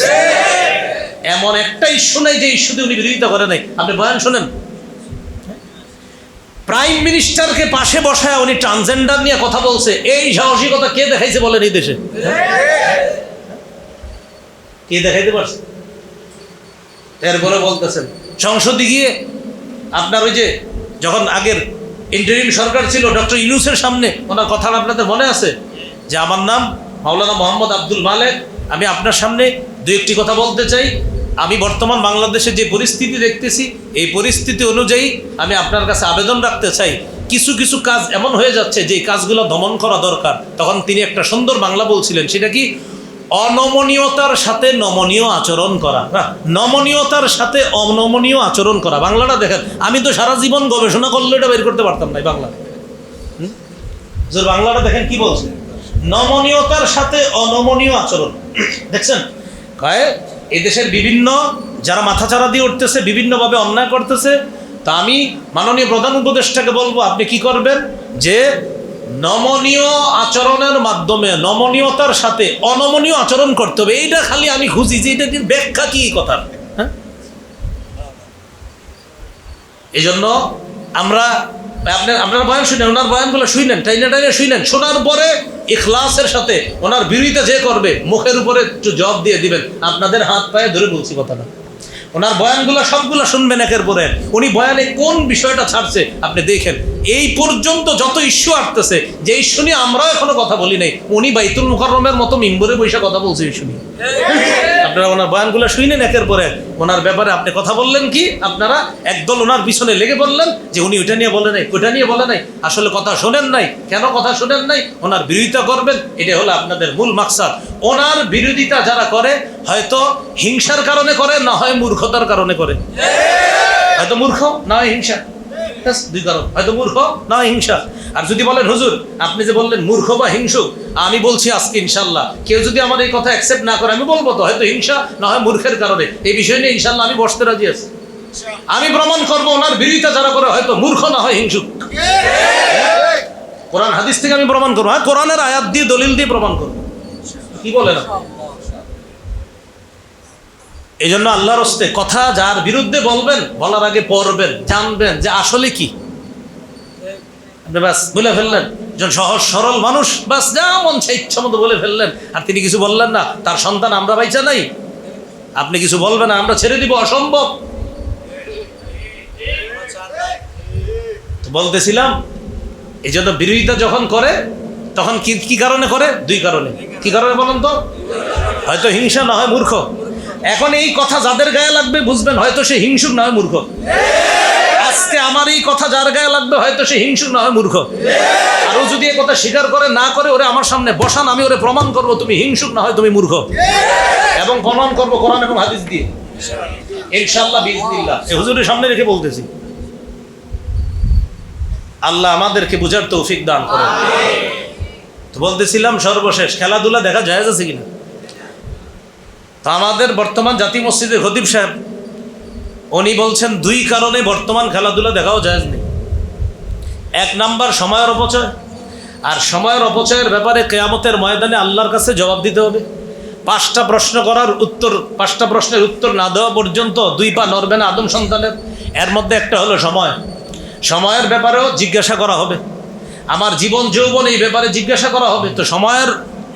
এমন একটা ইস্যু নাই যে ইস্যুতে উনি বিরোধিতা করে নাই। আপনি বয়ান শোনেন, প্রাইম মিনিস্টারকে পাশে বসায় উনি ট্রান্সজেন্ডার নিয়ে কথা বলছে, এই সাহসিকতা কে দেখাইছে বলেন এই দেশে? কে দেখাইতে পারছে? এরপরে বলতেছেন সংসদে গিয়ে আপনার ওই যে যখন আগের ইন্টারিম সরকার ছিল ডক্টর ইউনূসের সামনে ওনার কথাটা আপনাদের মনে আছে যে আমার নাম মাওলানা মোহাম্মদ আব্দুল মালেক, আমি আপনার সামনে 2-1টি কথা বলতে চাই। আমি বর্তমান বাংলাদেশে যে পরিস্থিতি দেখতেছি, এই পরিস্থিতি অনুযায়ী আমি আপনার কাছে আবেদন রাখতে চাই, কিছু কিছু কাজ এমন হয়ে যাচ্ছে যে কাজগুলো দমন করা দরকার। তখন তিনি একটা সুন্দর বাংলা বলছিলেন, সেটা কি? অনমনীয়তার সাথে নমনীয় আচরণ করা। নমনীয়তার সাথে অনমনীয় আচরণ করা, বাংলাটা দেখেন। আমি তো সারা জীবন গবেষণা করলে এটা বের করতে পারতাম না বাংলা। বাংলাটা দেখেন কি বলছে, নমনীয়তার সাথে অনমনীয় আচরণ। দেখছেন, এই দেশের বিভিন্ন যারা মাথাচাড়া দিয়ে উঠতেছে, বিভিন্নভাবে অন্যায় করতেছে, তা আমি মাননীয় প্রধান উপদেষ্টাকে বলবো, আপনি কি করবেন যে নমনীয় আচরণের মাধ্যমে নমনীয়তার সাথে অনমনীয় আচরণ করতে হবে। এইটা খালি আমি খুঁজি যে এটা ব্যাখ্যা কি কথা। হ্যাঁ, এই জন্য আপনারা বয়ান শুনেন, ওনার বয়ানগুলো শুনেন, টাইনে শুনেন, শোনার পরে ইখলাসের সাথে ওনার বিরোধিতা যে করবে মুখের উপরে জবাব দিয়ে দিবেন। আপনাদের হাত পায়ে ধরে বলছি কথাটা। ওনার বয়ানগুলো সবগুলো শুনবেন একের পর এক। উনি বয়ানে কোন বিষয়টা ছাড়ছে আপনি দেখেন। এই পর্যন্ত যত ইস্যু আসতেছে, যে ইস্যু নিয়ে আমরাও এখনো কথা বলি নাই, উনি বাইতুল মুকাররমের মতো মিম্বরে বসে কথা বলছে ইস্যু নিয়ে। আপনারা ওনার বয়ানগুলো শুনেন একের পর এক। ওনার ব্যাপারে আপনি কথা বললেন কি, আপনারা একদল ওনার পিছনে লেগে বললেন যে উনি ওইটা নিয়ে বলে নাই, ওইটা নিয়ে বলে নাই। আসলে কথা শোনেন নাই। কেন কথা শোনেন নাই? ওনার বিরোধিতা করবেন, এটা হলো আপনাদের মূল মাকসাদ। ওনার বিরোধিতা যারা করে, হয়তো হিংসার কারণে করে, না হয় মূর্খতার কারণে করে। হয়তো মূর্খ, না হয় হিংসা। দুই কারণ, হয়তো মূর্খ না হয় হিংসা। আর যদি বলেন হুজুর আপনি যে বললেন মূর্খ বা হিংসুক, আমি বলছি আজকে ইনশাল্লাহ কেউ যদি আমার এই কথা অ্যাকসেপ্ট না করে, আমি বলবো তো হয়তো হিংসা না হয় মূর্খের কারণে। এই বিষয় নিয়ে ইনশাল্লাহ আমি বসতে রাজি আছি। আমি প্রমাণ করবো ওনার বিরোধিতা যারা করে হয়তো মূর্খ না হয় হিংসুক। কোরআন হাদিস থেকে আমি প্রমাণ করবো। হ্যাঁ, কোরআনের আয়াত দিয়ে দলিল দিয়ে প্রমাণ করবো। কি বলেন? এই জন্য আল্লাহর হস্তে কথা যার বিরুদ্ধে বলবেন, বলার আগে পড়বেন, জানবেন যে আসলে কি। আপনি বাস বলে ফেললেন, একজন সহজ সরল মানুষ, বাস যা মন চাই ইচ্ছা মতো বলে ফেললেন, আর তিনি কিছু বললেন না। তার সন্তান আমরা বাইচা নাই, আপনি কিছু বলবেন না, আমরা ছেড়ে দিব, অসম্ভব। বলতেছিলাম, এই জন্য বিরোধিতা যখন করে তখন কি কারণে করে? দুই কারণে। কি কারণে বলেন তো? হয়তো হিংসা, না হয় মূর্খ। এখন এই কথা যাদের গায়ে লাগবে বুঝবেন হয়তো সে হিংসুক, না হয় মূর্খ। আজকে আমার এই কথা যার গায়ে লাগবে হয়তো সে হিংসুক, না হয় মূর্খ। আর ও যদি এই কথা স্বীকার করে না করে, ওরে আমার সামনে বসান, আমি ওরে প্রমাণ করবো তুমি হিংসুক, না হয় তুমি মূর্খ, এবং প্রমাণ করবো কোরআন এবং হাদিস দিয়ে ইনশাআল্লাহ বিইজনিল্লাহ। এই হুজুরের সামনে রেখে বলতেছি। আল্লাহ আমাদেরকে বুঝার তৌফিক দান করেন। তো বলতেছিলাম সর্বশেষ, খেলাধুলা দেখা জায়েজ আছে কিনা? তা আমাদের বর্তমান জাতীয় মসজিদের খতিব সাহেব উনি বলছেন দুই কারণে বর্তমান খেলাধুলা দেখাও জায়েজ নেই। এক নাম্বার সময়ের অপচয়, আর সময়ের অপচয়ের ব্যাপারে কিয়ামতের ময়দানে আল্লাহর কাছে জবাব দিতে হবে। 5টা প্রশ্নের উত্তর না দেওয়া পর্যন্ত 2 পা নড়বে না আদম সন্তানের। এর মধ্যে একটা হলো সময়। সময়ের ব্যাপারেও জিজ্ঞাসা করা হবে, আমার জীবন যৌবন এই ব্যাপারে জিজ্ঞাসা করা হবে। তো সময়ের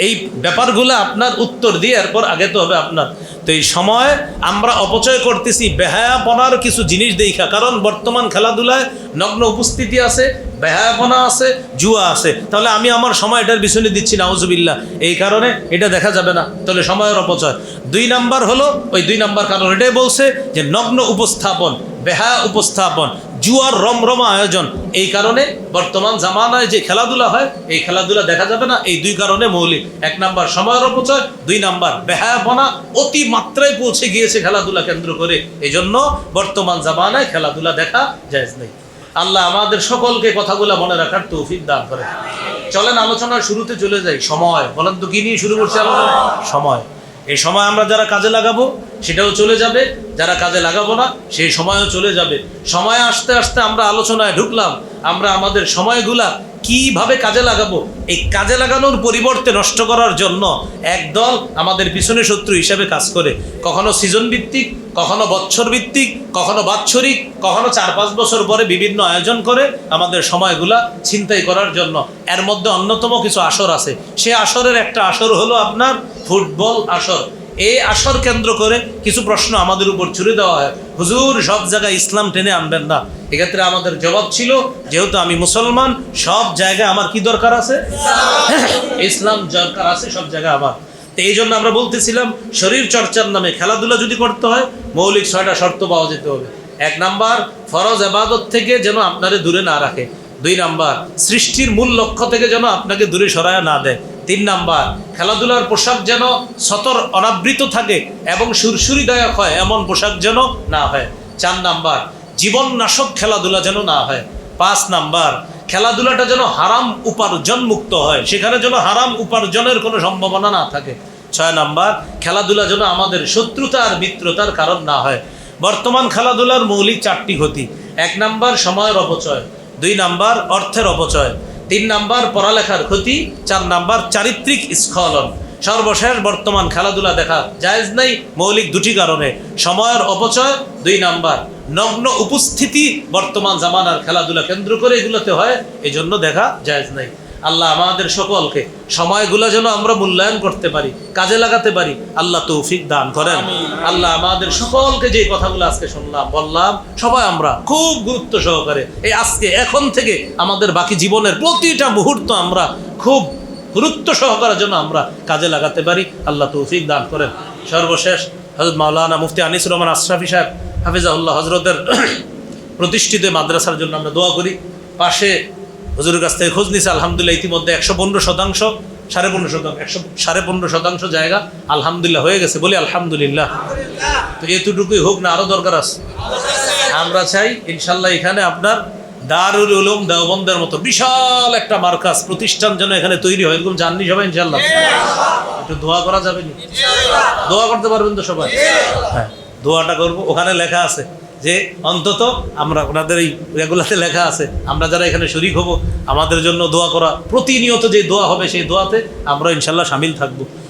এই ব্যাপারগুলো আপনার উত্তর দিয়ে এরপর আগে তো হবে আপনার। তো এই সময় আমরা অপচয় করতেছি বেহায়াপনার কিছু জিনিস দেখা। কারণ বর্তমান খেলাধুলায় নগ্ন উপস্থিতি আছে, বেহায়াপনা আছে, জুয়া আছে। তাহলে আমি আমার সময় এটার পিছনে দিচ্ছি নাউজুবিল্লাহ, এই কারণে এটা দেখা যাবে না। তাহলে সময়ের অপচয়। 2 নাম্বার হলো, ওই 2 নাম্বার কারণ এটাই বলছে যে নগ্ন উপস্থাপন, বেহায়া উপস্থাপন, জুয়ার রমরমা আয়োজন। এই কারণে বর্তমান জামানায় যে খেলাধুলা হয় এই খেলাধুলা দেখা যাবে না। এই 2 কারণে মৌলিক। 1 নাম্বার সময়ের অপচয়, 2 নাম্বার বেহায়াপনা অতি মাত্রায় পৌঁছে গিয়েছে খেলাধুলা কেন্দ্র করে। এই জন্য বর্তমান জামানায় খেলাধুলা দেখা জায়েজ নেই। আল্লাহ আমাদের সকলকে কথাগুলো মনে রাখার তৌফিক দান করে। চলেন আলোচনার শুরুতে চলে যাই। সময় বলেন তো কি নিয়ে শুরু করছি আলোচনা? সময়। এই সময় আমরা যারা কাজে লাগাবো সেটাও চলে যাবে, যারা কাজে লাগাবো না সেই সময়ও চলে যাবে। সময় আসতে আসতে আমরা আলোচনায় ঢুকলাম, আমরা আমাদের সময়গুলা কিভাবে কাজে লাগাবো। এই কাজে লাগানোর পরিবর্তে নষ্ট করার জন্য একদল আমাদের পিছনে শত্রু হিসাবে কাজ করে। কখনো সিজন ভিত্তিক, কখনো বৎসর ভিত্তিক, কখনো বাৎসরিক, কখনো 4-5 বছর পরে বিভিন্ন আয়োজন করে আমাদের সময়গুলা ছিনতাই করার জন্য। এর মধ্যে অন্যতম কিছু আসর আছে। সে আসরের একটা আসর হলো আপনার ফুটবল আসর। এই আসর কেন্দ্র করে কিছু প্রশ্ন আমাদের উপর ছুড়ে দেওয়া হয়, হুজুর সব জায়গায় ইসলাম টেনে আনবেন না। এক্ষেত্রে আমাদের জবাব ছিল, যেহেতু আমি মুসলমান, সব জায়গায় আমার কি দরকার আছে? ইসলাম দরকার আছে সব জায়গায় আমার। তো এই জন্য আমরা বলতেছিলাম শরীর চর্চার নামে খেলাধুলা যদি করতে হয় মৌলিক 6টা শর্ত পাওয়া যেতে হবে। 1 নাম্বার, ফরজ ইবাদত থেকে যেন আপনারে দূরে না রাখে। 2 নাম্বার, সৃষ্টির মূল লক্ষ্য থেকে যেন আপনাকে দূরে সরায় না দেয়। 3 নাম্বার, খেলাধুলার পোশাক যেন সতর অনাবৃত থাকে এবং সুরসুরিদায়ক হয় এমন পোশাক যেন না হয়। 4 নাম্বার, জীবন নাশক খেলাধুলা যেন না হয়। 5 নাম্বার, খেলাধুলাটা যেন হারাম উপার্জন মুক্ত হয়, সেখানে যেন হারাম উপার্জনের কোনো সম্ভাবনা না থাকে। 6 নাম্বার, খেলাধুলা যেন আমাদের শত্রুতা আর মিত্রতার কারণ না হয়। বর্তমান খেলাধুলার মৌলিক 4টি ক্ষতি। 1 নাম্বার, সময়ের অপচয়। 2 নাম্বার, অর্থের অপচয়। 3 নাম্বার, পড়ালেখার ক্ষতি। 4 নাম্বার, চারিত্রিক স্খলন। সর্বশেষ, বর্তমান খেলাধুলা দেখা জায়েজ নেই মৌলিক 2টি কারণে। সময়ের অপচয়, 2 নাম্বার, নগ্ন উপস্থিতি বর্তমান জামানার খেলাধুলা কেন্দ্র করে এগুলোতে হয়, এই জন্য দেখা জায়েজ নাই। আল্লাহ আমাদের সকলকে সময়গুলো যেন আমরা মূল্যায়ন করতে পারি, কাজে লাগাতে পারি, আল্লাহ তৌফিক দান করেন। আল্লাহ আমাদের সকলকে যে কথাগুলো আজকে শুনলাম বললাম সবাই আমরা খুব গুরুত্ব সহকারে এই আজকে এখন থেকে আমাদের বাকি জীবনের প্রতিটা মুহূর্ত আমরা খুব গুরুত্ব সহকারে যেন আমরা কাজে লাগাতে পারি, আল্লাহ তৌফিক দান করেন। সর্বশেষ হযরত মাওলানা মুফতি আনিসুর রহমান আশরাফি সাহেব হাফিজাহুল্লাহ হজরতের প্রতিষ্ঠিত মাদ্রাসার জন্য আমরা দোয়া করি। পাশে হুজুরের কাছ থেকে খোঁজ নিছে, আলহামদুলিল্লাহ ইতিমধ্যে 115%, 15.5% জায়গা আলহামদুলিল্লাহ হয়ে গেছে, বলি আলহামদুলিল্লাহ। তো এতটুকুই হোক না, আরো দরকার আছে। আমরা চাই ইনশাল্লাহ এখানে আপনার দারুল উলুম দেওবন্দের মতো বিশাল একটা মার্কাজ প্রতিষ্ঠান যেন এখানে তৈরি হয়, এরকম জাননি সবাই ইনশাল্লাহ। একটু দোয়া করা যাবে না? দোয়া করতে পারবেন তো সবাই? হ্যাঁ, দোয়াটা করবো। ওখানে লেখা আছে যে অন্তত আমরা ওনাদের এই রেগুলাতে লেখা আছে আমরা যারা এখানে শরীক হব আমাদের জন্য দোয়া করা, প্রতিনিয়ত যে দোয়া হবে সেই দোয়াতে আমরা ইনশাল্লাহ শামিল থাকবো।